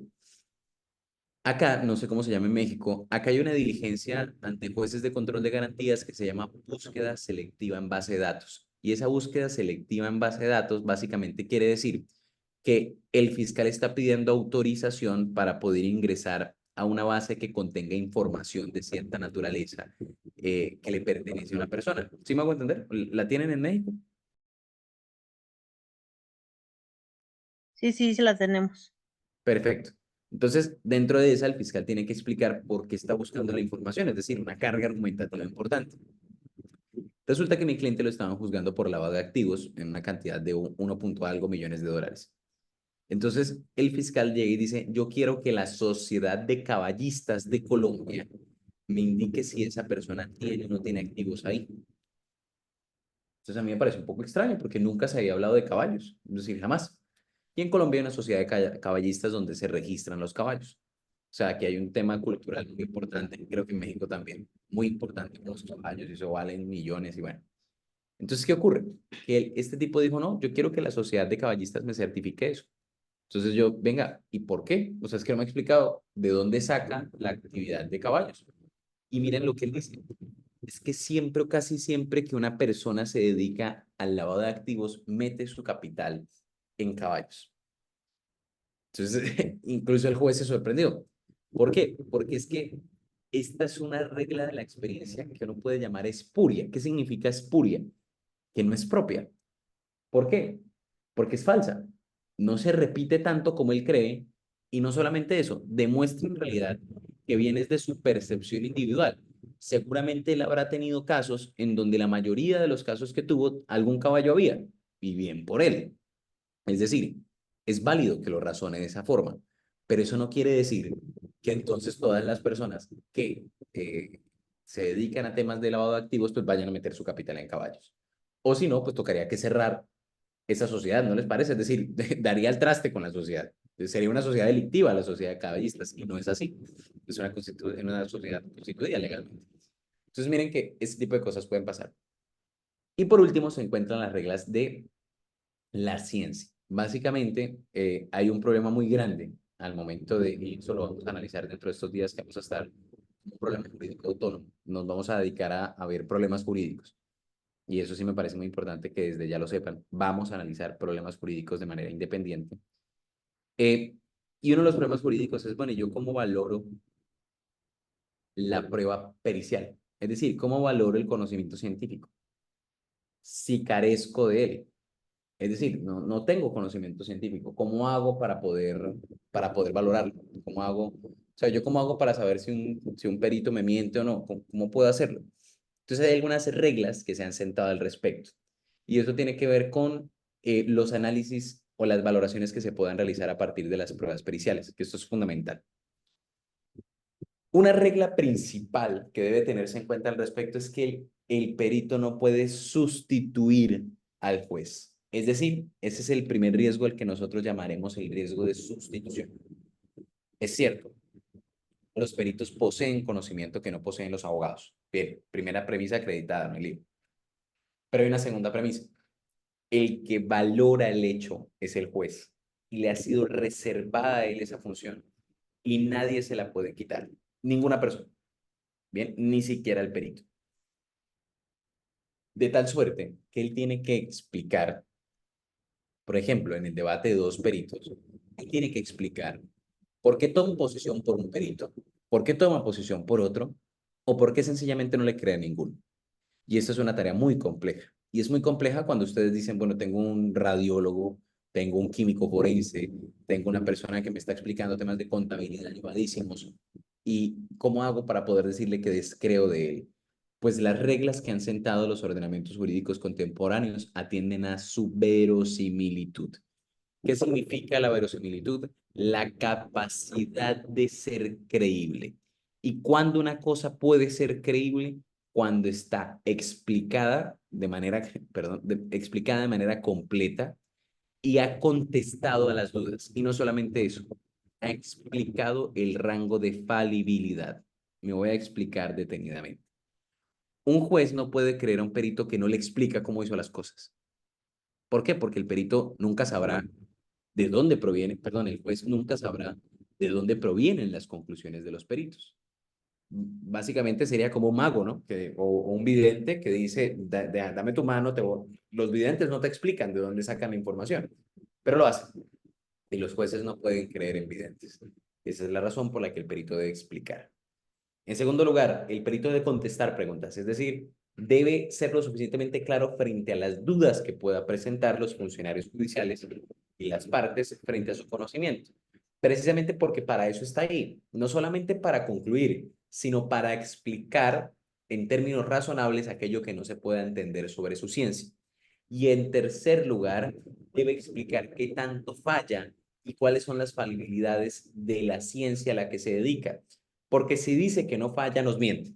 Acá, no sé cómo se llama en México, acá hay una diligencia ante jueces de control de garantías que se llama búsqueda selectiva en base de datos. Y esa búsqueda selectiva en base de datos básicamente quiere decir que el fiscal está pidiendo autorización para poder ingresar a una base que contenga información de cierta naturaleza que le pertenece a una persona. ¿Sí me hago entender? ¿La tienen en México? Sí, sí, sí la tenemos. Perfecto. Entonces, dentro de esa, el fiscal tiene que explicar por qué está buscando la información, es decir, una carga argumentativa importante. Resulta que mi cliente lo estaban juzgando por lavado de activos en una cantidad de 1 punto algo millones de dólares. Entonces, el fiscal llega y dice, yo quiero que la Sociedad de Caballistas de Colombia me indique si esa persona tiene o no tiene activos ahí. Entonces, a mí me parece un poco extraño porque nunca se había hablado de caballos, es decir, jamás. Y en Colombia hay una sociedad de caballistas donde se registran los caballos. O sea, que hay un tema cultural muy importante, creo que en México también, muy importante con los caballos, y eso valen millones y bueno. Entonces, ¿qué ocurre? Que este tipo dijo, no, yo quiero que la sociedad de caballistas me certifique eso. Entonces yo, venga, ¿y por qué? O sea, es que no me ha explicado de dónde saca la actividad de caballos. Y miren lo que él dice. Es que siempre o casi siempre que una persona se dedica al lavado de activos, mete su capital en caballos. Entonces, incluso el juez se sorprendió. ¿Por qué? Porque es que esta es una regla de la experiencia que uno puede llamar espuria. ¿Qué significa espuria? Que no es propia. ¿Por qué? Porque es falsa. No se repite tanto como él cree y no solamente eso, demuestra en realidad que viene de su percepción individual. Seguramente él habrá tenido casos en donde la mayoría de los casos que tuvo, algún caballo había y bien por él. Es decir, es válido que lo razone de esa forma, pero eso no quiere decir que entonces todas las personas que se dedican a temas de lavado de activos pues vayan a meter su capital en caballos. O si no, pues tocaría que cerrar esa sociedad, ¿no les parece? Es decir, daría el traste con la sociedad. Sería una sociedad delictiva la sociedad de caballistas y no es así. Es una sociedad constituida legalmente. Entonces miren que este tipo de cosas pueden pasar. Y por último se encuentran las reglas de la ciencia. Básicamente hay un problema muy grande al momento de, y eso lo vamos a analizar dentro de estos días que vamos a estar, un problema jurídico autónomo. Nos vamos a dedicar a ver problemas jurídicos. Y eso sí me parece muy importante que desde ya lo sepan. Vamos a analizar problemas jurídicos de manera independiente. Y uno de los problemas jurídicos es, bueno, ¿yo cómo valoro la prueba pericial? Es decir, ¿cómo valoro el conocimiento científico? Si carezco de él. Es decir, no tengo conocimiento científico. ¿Cómo hago para poder valorarlo? ¿Cómo hago? O sea, ¿yo cómo hago para saber si un perito me miente o no? ¿Cómo puedo hacerlo? Entonces hay algunas reglas que se han sentado al respecto. Y eso tiene que ver con los análisis o las valoraciones que se puedan realizar a partir de las pruebas periciales, que esto es fundamental. Una regla principal que debe tenerse en cuenta al respecto es que el perito no puede sustituir al juez. Es decir, ese es el primer riesgo al que nosotros llamaremos el riesgo de sustitución. Es cierto, los peritos poseen conocimiento que no poseen los abogados. Bien, primera premisa acreditada en el libro. Pero hay una segunda premisa. El que valora el hecho es el juez y le ha sido reservada a él esa función y nadie se la puede quitar. Ninguna persona. Bien, ni siquiera el perito. De tal suerte que él tiene que explicar, por ejemplo, en el debate de dos peritos, él tiene que explicar por qué toma posición por un perito, por qué toma posición por otro, o por qué sencillamente no le cree a ninguno. Y esta es una tarea muy compleja. Y es muy compleja cuando ustedes dicen, bueno, tengo un radiólogo, tengo un químico forense, tengo una persona que me está explicando temas de contabilidad elevadísimos. ¿Y cómo hago para poder decirle que descreo de él? Pues las reglas que han sentado los ordenamientos jurídicos contemporáneos atienden a su verosimilitud. ¿Qué significa la verosimilitud? La capacidad de ser creíble. ¿Y cuándo una cosa puede ser creíble? Cuando está explicada de manera, perdón, explicada de manera completa y ha contestado a las dudas. Y no solamente eso, ha explicado el rango de falibilidad. Me voy a explicar detenidamente. Un juez no puede creer a un perito que no le explica cómo hizo las cosas. ¿Por qué? Porque el perito nunca sabrá de dónde proviene, perdón, el juez nunca sabrá de dónde provienen las conclusiones de los peritos. Básicamente sería como un mago, ¿no? O un vidente que dice, dame tu mano, los videntes no te explican de dónde sacan la información, pero lo hacen. Y los jueces no pueden creer en videntes. Esa es la razón por la que el perito debe explicar. En segundo lugar, el perito debe contestar preguntas, es decir, debe ser lo suficientemente claro frente a las dudas que pueda presentar los funcionarios judiciales y las partes frente a su conocimiento. Precisamente porque para eso está ahí, no solamente para concluir, sino para explicar en términos razonables aquello que no se pueda entender sobre su ciencia. Y en tercer lugar, debe explicar qué tanto falla y cuáles son las falibilidades de la ciencia a la que se dedica. Porque si dice que no falla, nos miente.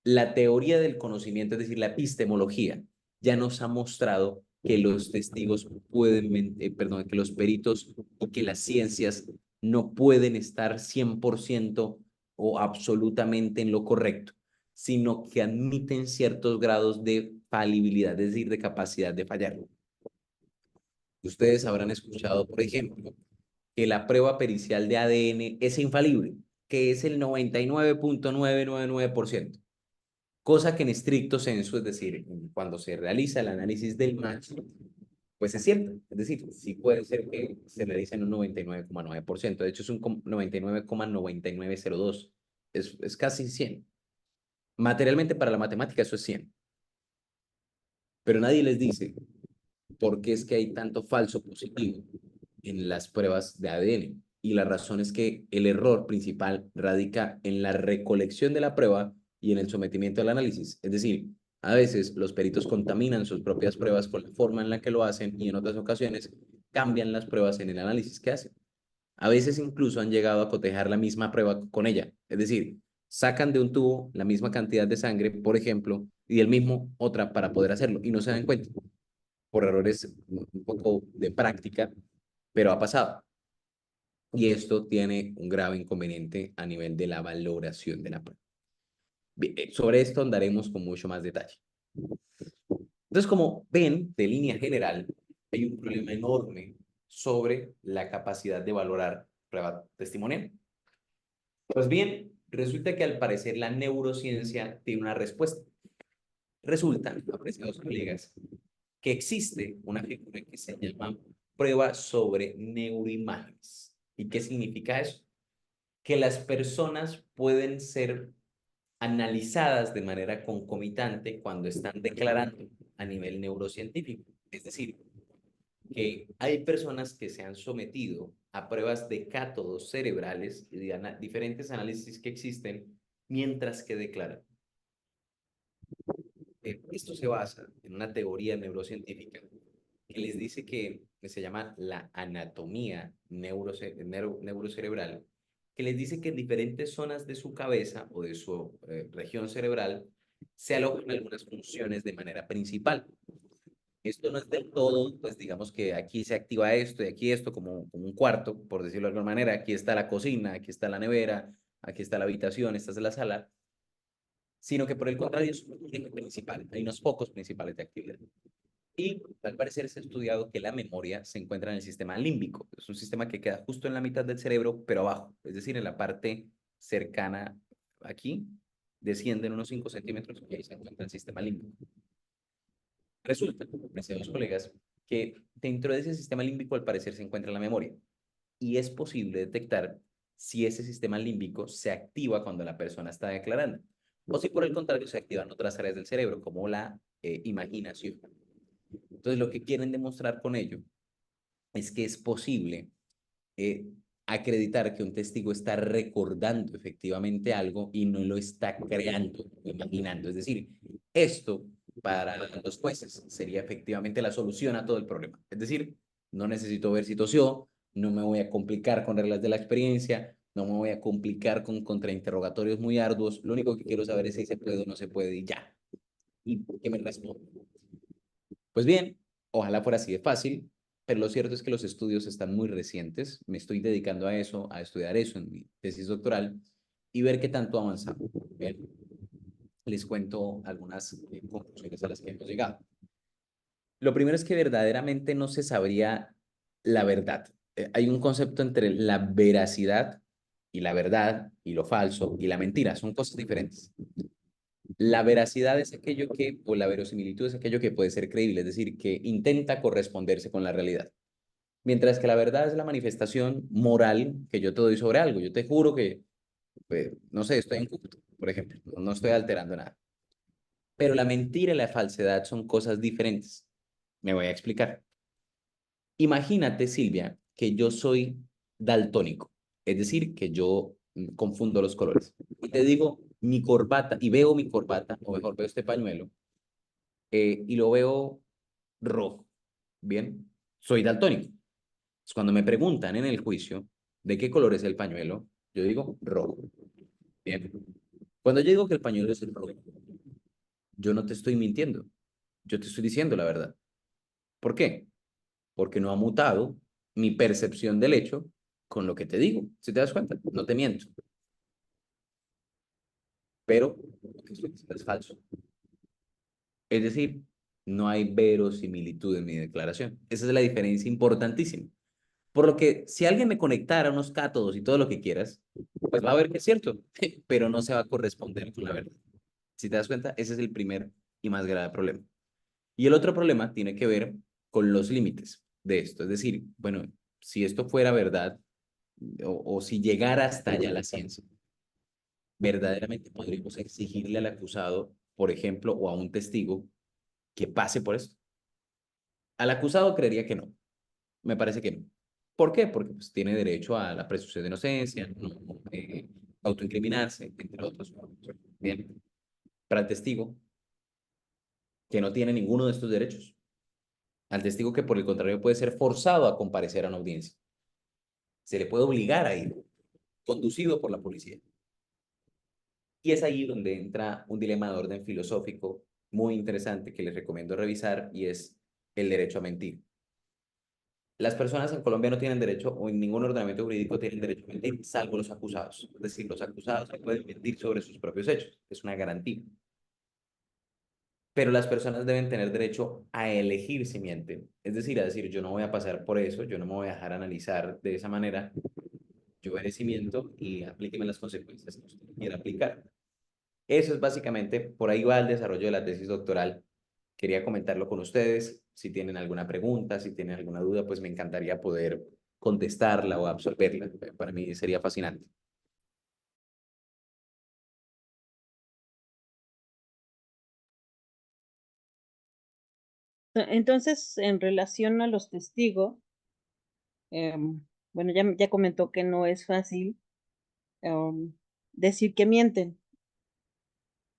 La teoría del conocimiento, es decir, la epistemología, ya nos ha mostrado que los testigos pueden, perdón, que los peritos y que las ciencias no pueden estar 100% o absolutamente en lo correcto, sino que admiten ciertos grados de falibilidad, es decir, de capacidad de fallar. Ustedes habrán escuchado, por ejemplo, que la prueba pericial de ADN es infalible, que es el 99.999%, cosa que en estricto senso, es decir, cuando se realiza el análisis del match, pues es cierto. Es decir, sí puede ser que se realice en un 99,9%. De hecho, es un 99,9902. Es casi 100. Materialmente para la matemática eso es 100. Pero nadie les dice por qué es que hay tanto falso positivo en las pruebas de ADN. Y la razón es que el error principal radica en la recolección de la prueba y en el sometimiento al análisis. Es decir, a veces los peritos contaminan sus propias pruebas con la forma en la que lo hacen y en otras ocasiones cambian las pruebas en el análisis que hacen. A veces incluso han llegado a cotejar la misma prueba con ella. Es decir, sacan de un tubo la misma cantidad de sangre, por ejemplo, y del mismo otra para poder hacerlo y no se dan cuenta por errores un poco de práctica, pero ha pasado. Y esto tiene un grave inconveniente a nivel de la valoración de la prueba. Sobre esto andaremos con mucho más detalle. Entonces, como ven, de línea general, hay un problema enorme sobre la capacidad de valorar prueba testimonial. Pues bien, resulta que al parecer la neurociencia tiene una respuesta. Resulta, apreciados colegas, que existe una figura que se llama prueba sobre neuroimágenes. ¿Y qué significa eso? Que las personas pueden ser analizadas de manera concomitante cuando están declarando a nivel neurocientífico. Es decir, que hay personas que se han sometido a pruebas de cátodos cerebrales y de diferentes análisis que existen mientras que declaran. Esto se basa en una teoría neurocientífica que les dice que se llama la anatomía neurocerebral, que les dice que en diferentes zonas de su cabeza o de su región cerebral se alojan algunas funciones de manera principal. Esto no es del todo, pues digamos que aquí se activa esto y aquí esto como un cuarto, por decirlo de alguna manera. Aquí está la cocina, aquí está la nevera, aquí está la habitación, esta es la sala, sino que por el contrario es un eje principal. Hay unos focos principales de actividad. Y al parecer se ha estudiado que la memoria se encuentra en el sistema límbico. Es un sistema que queda justo en la mitad del cerebro, pero abajo, es decir, en la parte cercana aquí, descienden unos 5 centímetros y ahí se encuentra el sistema límbico. Resulta, apreciados colegas, que dentro de ese sistema límbico al parecer se encuentra la memoria y es posible detectar si ese sistema límbico se activa cuando la persona está declarando o si por el contrario se activan otras áreas del cerebro como la imaginación. Entonces, lo que quieren demostrar con ello es que es posible eh, acreditar que un testigo está recordando efectivamente algo y no lo está creando o imaginando. Es decir, esto para los jueces sería efectivamente la solución a todo el problema. Es decir, no necesito ver si tosió, no me voy a complicar con reglas de la experiencia, no me voy a complicar con contrainterrogatorios muy arduos. Lo único que quiero saber es si se puede o no se puede y ya. Y que me responda. Pues bien, ojalá fuera así de fácil, pero lo cierto es que los estudios están muy recientes. Me estoy dedicando a eso, a estudiar eso en mi tesis doctoral y ver qué tanto ha avanzado. Bien, les cuento algunas conclusiones a las que hemos llegado. Lo primero es que verdaderamente no se sabría la verdad. Hay un concepto entre la veracidad y la verdad y lo falso y la mentira. Son cosas diferentes. La veracidad es aquello que, o la verosimilitud es aquello que puede ser creíble, es decir, que intenta corresponderse con la realidad. Mientras que la verdad es la manifestación moral que yo te doy sobre algo. Yo te juro que, no sé, estoy en culto, por ejemplo, no estoy alterando nada. Pero la mentira y la falsedad son cosas diferentes. Me voy a explicar. Imagínate, Silvia, que yo soy daltónico, es decir, que yo confundo los colores. Y te digo, mi corbata, y veo mi corbata, o mejor veo este pañuelo, y lo veo rojo. Bien, soy daltónico. Entonces, cuando me preguntan en el juicio de qué color es el pañuelo, yo digo rojo. Bien. Cuando yo digo que el pañuelo es el rojo, yo no te estoy mintiendo, yo te estoy diciendo la verdad. ¿Por qué? Porque no ha mutado mi percepción del hecho con lo que te digo. Si te das cuenta, no te miento, pero lo que estoy diciendo es falso. Es decir, no hay verosimilitud en mi declaración. Esa es la diferencia importantísima. Por lo que si alguien me conectara unos cátodos y todo lo que quieras, pues va a ver que es cierto, pero no se va a corresponder con la verdad. Si te das cuenta, ese es el primer y más grave problema. Y el otro problema tiene que ver con los límites de esto. Es decir, bueno, si esto fuera verdad o si llegara hasta allá la ciencia, verdaderamente podríamos exigirle al acusado, por ejemplo, o a un testigo que pase por esto. Al acusado creería que no. Me parece que no. ¿Por qué? Porque pues, tiene derecho a la presunción de inocencia, no autoincriminarse, entre otros. Bien. Para el testigo, que no tiene ninguno de estos derechos. Al testigo que, por el contrario, puede ser forzado a comparecer a una audiencia. Se le puede obligar a ir, conducido por la policía. Y es ahí donde entra un dilema de orden filosófico muy interesante que les recomiendo revisar y es el derecho a mentir. Las personas en Colombia no tienen derecho, o en ningún ordenamiento jurídico tienen derecho a mentir, salvo los acusados. Es decir, los acusados no pueden mentir sobre sus propios hechos. Es una garantía. Pero las personas deben tener derecho a elegir si mienten. Es decir, a decir, yo no voy a pasar por eso, yo no me voy a dejar analizar de esa manera, yo veré si miento y aplíqueme las consecuencias que usted quiera aplicar. Eso es básicamente, por ahí va el desarrollo de la tesis doctoral. Quería comentarlo con ustedes. Si tienen alguna pregunta, si tienen alguna duda, pues me encantaría poder contestarla o absorberla. Para mí sería fascinante. Entonces, en relación a los testigos, bueno, ya comentó que no es fácil em, decir que mienten,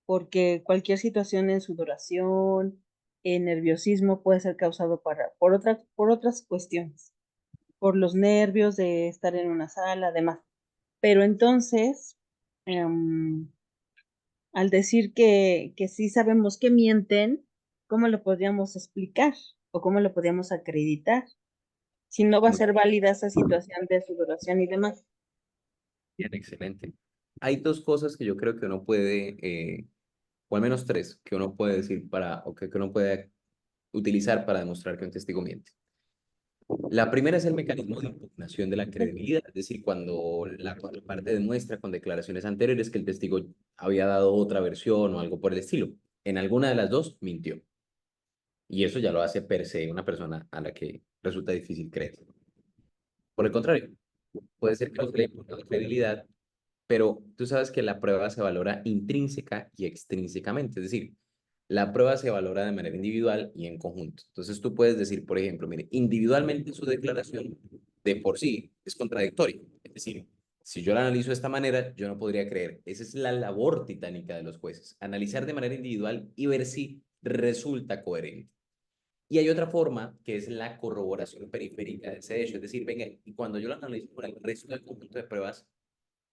porque cualquier situación en sudoración, en nerviosismo puede ser causado por otras cuestiones, por los nervios de estar en una sala, además. Pero entonces, em, al decir que sí sabemos que mienten, ¿cómo lo podríamos explicar o cómo lo podríamos acreditar? Si no va a Muy ser válida esa situación de sudoración y demás. bien, excelente. Hay dos cosas que yo creo que uno puede, o al menos tres, que uno puede decir para, o que uno puede utilizar para demostrar que un testigo miente. La primera es el mecanismo de impugnación de la credibilidad, es decir, cuando la contraparte demuestra con declaraciones anteriores que el testigo había dado otra versión o algo por el estilo. En alguna de las dos mintió. Y eso ya lo hace per se una persona a la que resulta difícil creer. Por el contrario, puede ser que usted le impugne la credibilidad, pero tú sabes que la prueba se valora intrínseca y extrínsecamente, es decir, la prueba se valora de manera individual y en conjunto. Entonces tú puedes decir, por ejemplo, mire, individualmente su declaración de por sí es contradictoria. Es decir, si yo la analizo de esta manera, yo no podría creer. Esa es la labor titánica de los jueces, analizar de manera individual y ver si resulta coherente. Y hay otra forma que es la corroboración periférica de ese hecho. Es decir, venga, y cuando yo lo analizo por el resto del conjunto de pruebas,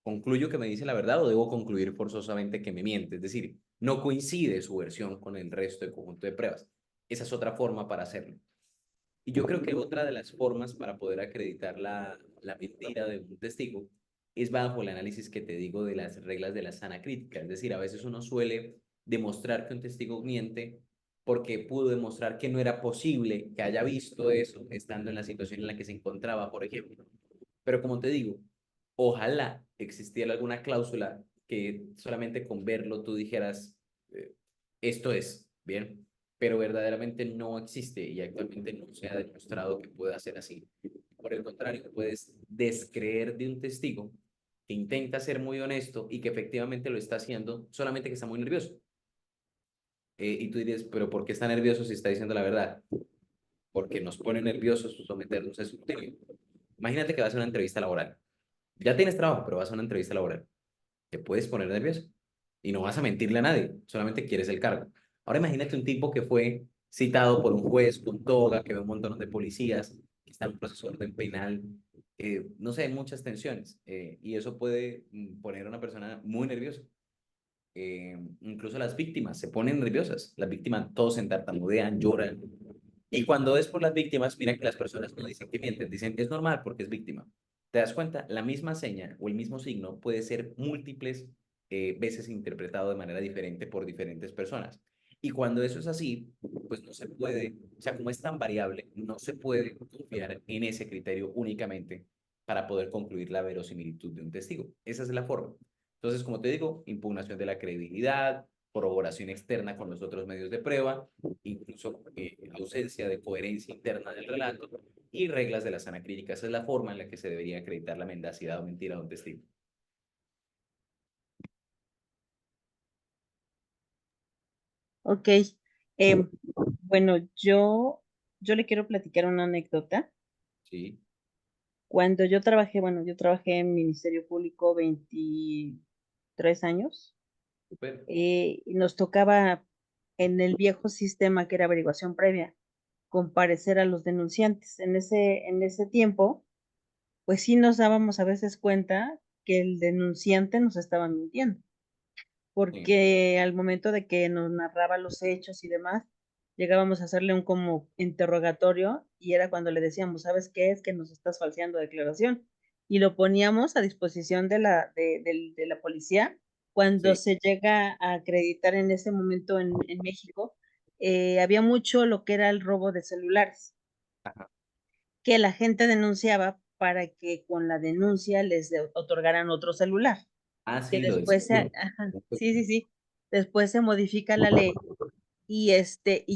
¿concluyo que me dice la verdad o debo concluir forzosamente que me miente? Es decir, no coincide su versión con el resto del conjunto de pruebas. Esa es otra forma para hacerlo. Y yo creo que otra de las formas para poder acreditar la mentira de un testigo es bajo el análisis que te digo de las reglas de la sana crítica. Es decir, a veces uno suele demostrar que un testigo miente porque pudo demostrar que no era posible que haya visto eso estando en la situación en la que se encontraba, por ejemplo. Pero como te digo, ojalá existiera alguna cláusula que solamente con verlo tú dijeras, esto es, bien, pero verdaderamente no existe y actualmente no se ha demostrado que pueda ser así. por el contrario, puedes descreer de un testigo que intenta ser muy honesto y que efectivamente lo está haciendo, solamente que está muy nervioso. Y tú dirías, pero ¿por qué está nervioso si está diciendo la verdad? Porque nos pone nerviosos someternos a escrutinio. Imagínate que vas a una entrevista laboral. Ya tienes trabajo, pero vas a una entrevista laboral. Te puedes poner nervioso y no vas a mentirle a nadie, solamente quieres el cargo. Ahora imagínate un tipo que fue citado por un juez con toga, que ve un montón de policías, que está en un proceso de orden penal, no sé, muchas tensiones, y eso puede poner a una persona muy nerviosa. Incluso las víctimas se ponen nerviosas, las víctimas tosen, tartamudean, lloran, y cuando es por las víctimas, mira que las personas no dicen que mienten, dicen es normal porque es víctima. ¿Te das cuenta? La misma seña o el mismo signo puede ser múltiples veces interpretado de manera diferente por diferentes personas. Y cuando eso es así, pues no se puede, o sea, como es tan variable, no se puede confiar en ese criterio únicamente para poder concluir la verosimilitud de un testigo. Esa es la forma. Entonces, como te digo, impugnación de la credibilidad, corroboración externa con los otros medios de prueba, incluso ausencia de coherencia interna del relato y reglas de la sana crítica. Esa es la forma en la que se debería acreditar la mendacidad o mentira de un testigo. Ok. Bueno, yo le quiero platicar una anécdota. Sí, Cuando yo trabajé, bueno, yo trabajé en Ministerio Público 23 años. súper. Y nos tocaba en el viejo sistema que era averiguación previa, comparecer a los denunciantes. En ese tiempo, pues sí nos dábamos a veces cuenta que el denunciante nos estaba mintiendo, Sí, porque al momento de que nos narraba los hechos y demás, llegábamos a hacerle un como interrogatorio y era cuando le decíamos, ¿sabes qué es que nos estás falseando declaración? Y lo poníamos a disposición de la policía. Cuando sí, se llega a acreditar en ese momento en México, había mucho lo que era el robo de celulares, ajá. que la gente denunciaba para que con la denuncia les otorgaran otro celular, Ah, que sí, lo del después seguro. ajá, sí, sí, sí, después se modifica la ley y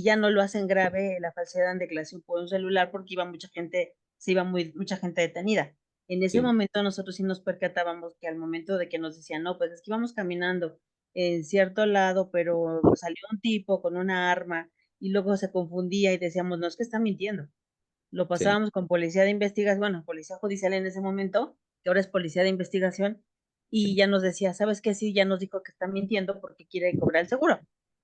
ya no lo hacen grave la falsedad en declaración por un celular porque iba mucha gente, se iba mucha gente detenida. En ese Sí, momento nosotros sí nos percatábamos que al momento de que nos decían, no, pues es que íbamos caminando en cierto lado, pero salió un tipo con una arma y luego se confundía y decíamos, no, es que está mintiendo. Lo sí. pasábamos con policía de investigación, bueno, policía judicial en ese momento, que ahora es policía de investigación, y ya nos decía, ¿sabes qué? Sí, ya nos dijo que está mintiendo porque quiere cobrar el seguro.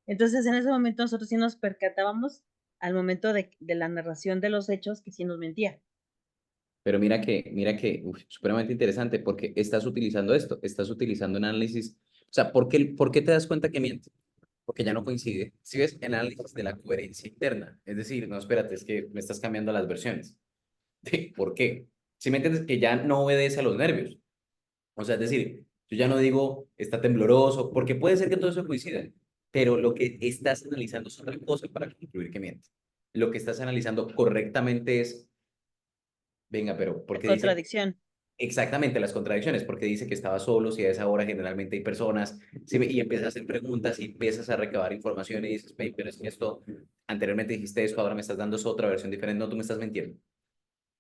Entonces, en ese momento nosotros sí nos percatábamos al momento de la narración de los hechos que sí nos mentía. Pero mira que, supremamente interesante porque estás utilizando esto, estás utilizando un análisis. O sea, ¿por qué te das cuenta que miente? Porque ya no coincide. Si ves el análisis de la coherencia interna, es decir, no, espérate, es que me estás cambiando las versiones. ¿Por qué? Si me entiendes que ya no obedece a los nervios. O sea, es decir, yo ya no digo está tembloroso, porque puede ser que todo eso coincida, pero lo que estás analizando es otra cosa para concluir que miente. Lo que estás analizando correctamente es, venga, pero ¿por La qué dice contradicción. exactamente las contradicciones? Porque dice que estaba solo, si a esa hora generalmente hay personas, y empiezas a hacer preguntas y empiezas a recabar información y dices, "Ey, pero es que esto, anteriormente dijiste esto, ahora me estás dando otra versión diferente, no, tú me estás mintiendo".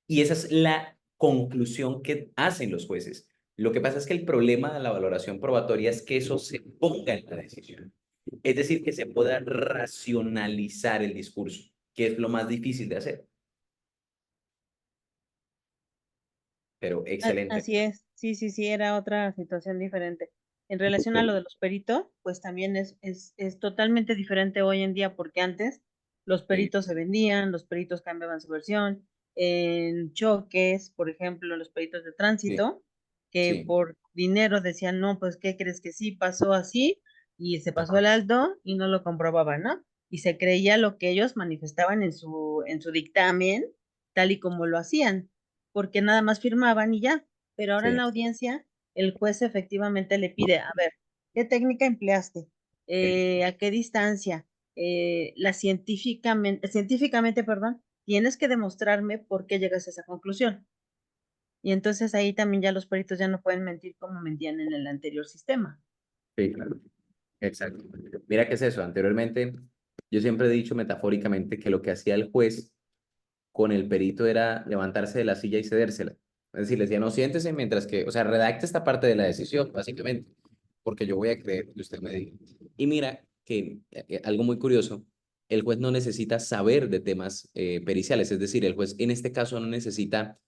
Y esa es la conclusión que hacen los jueces. Lo que pasa es que el problema de la valoración probatoria es que eso se ponga en la decisión. Es decir, que se pueda racionalizar el discurso, que es lo más difícil de hacer. Pero excelente. Así es, sí, sí, sí, era otra situación diferente. En relación a Súper. lo de los peritos, pues también es totalmente diferente hoy en día porque antes los Sí, peritos se vendían, los peritos cambiaban su versión. En choques, por ejemplo, los peritos de sí, tránsito, que sí. por dinero decían, no, pues, ¿qué crees que sí pasó así? Y se pasó Ajá. el alto y no lo comprobaban, ¿no? Y se creía lo que ellos manifestaban en su dictamen, tal y como lo hacían porque nada más firmaban y ya. Pero ahora en Sí, la audiencia, el juez efectivamente le pide, a ver, ¿qué técnica empleaste? sí. ¿A qué distancia? Científicamente, perdón, tienes que demostrarme por qué llegas a esa conclusión. Y entonces ahí también ya los peritos ya no pueden mentir como mentían en el anterior sistema. Sí, claro. Exacto. Mira qué es eso. Anteriormente, yo siempre he dicho metafóricamente que lo que hacía el juez con el perito era levantarse de la silla y cedérsela. Es decir, le decía, no, siéntese mientras que, o sea, redacte esta parte de la decisión, básicamente, porque yo voy a creer que usted me diga. Y mira que algo muy curioso, el juez no necesita saber de temas periciales, es decir, el juez en este caso no necesita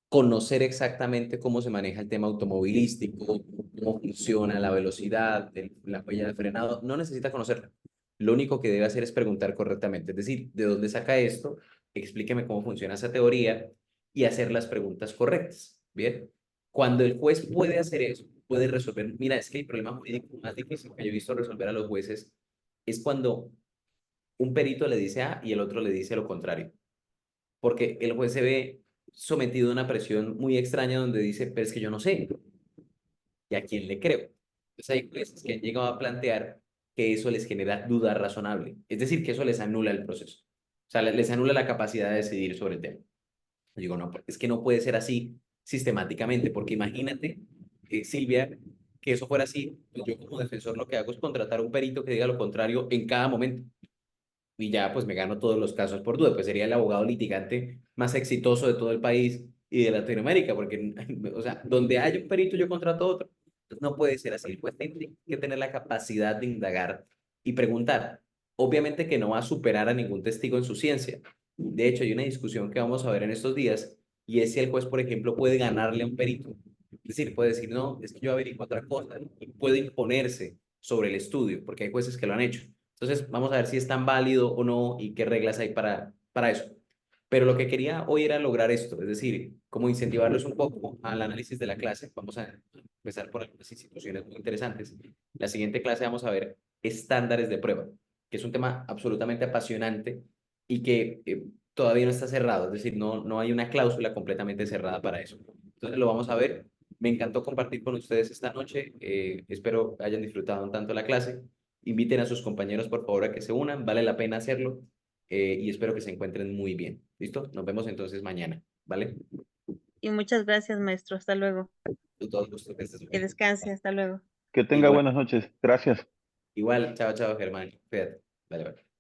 conocer exactamente cómo se maneja el tema automovilístico, cómo funciona la velocidad, la huella de frenado, no necesita conocerlo. Lo único que debe hacer es preguntar correctamente, es decir, ¿de dónde saca esto? Explíqueme cómo funciona esa teoría y hacer las preguntas correctas. Bien, cuando el juez puede hacer eso, puede resolver. Mira, es que el problema jurídico más difícil que yo he visto resolver a los jueces es cuando un perito le dice A y el otro le dice lo contrario, porque el juez se ve sometido a una presión muy extraña donde dice, pero es que yo no sé, ¿y a quién le creo? Entonces hay jueces que han llegado a plantear que eso les genera duda razonable, es decir, que eso les anula el proceso, o sea, les anula la capacidad de decidir sobre el tema. Yo digo, no, es que no puede ser así sistemáticamente, porque imagínate, Silvia, que eso fuera así, pues yo como defensor lo que hago es contratar a un perito que diga lo contrario en cada momento y ya pues me gano todos los casos por duda, pues sería el abogado litigante más exitoso de todo el país y de Latinoamérica, porque, o sea, donde hay un perito yo contrato otro. Entonces, no puede ser así, pues tiene que tener la capacidad de indagar y preguntar. Obviamente que no va a superar a ningún testigo en su ciencia. De hecho, hay una discusión que vamos a ver en estos días y es si el juez, por ejemplo, puede ganarle a un perito. Es decir, puede decir, no, es que yo averiguo otra cosa y puede imponerse sobre el estudio, porque hay jueces que lo han hecho. Entonces, vamos a ver si es tan válido o no y qué reglas hay para eso. Pero lo que quería hoy era lograr esto, es decir, como incentivarlos un poco al análisis de la clase. Vamos a empezar por algunas instituciones muy interesantes. La siguiente clase vamos a ver estándares de prueba, que es un tema absolutamente apasionante y que todavía no está cerrado, es decir, no hay una cláusula completamente cerrada para eso. Entonces lo vamos a ver. Me encantó compartir con ustedes esta noche. Espero hayan disfrutado un tanto la clase. Inviten a sus compañeros, por favor, a que se unan. Vale la pena hacerlo. Y espero que se encuentren muy bien. ¿Listo? Nos vemos entonces mañana. ¿Vale? Y muchas gracias, maestro. Hasta luego. Con todo gusto que estés muy Que bien. descanse. Hasta luego. Que tenga Igual, buenas noches. Gracias. igual. Chao, chao, Germán. Cuídate. Vale, vale.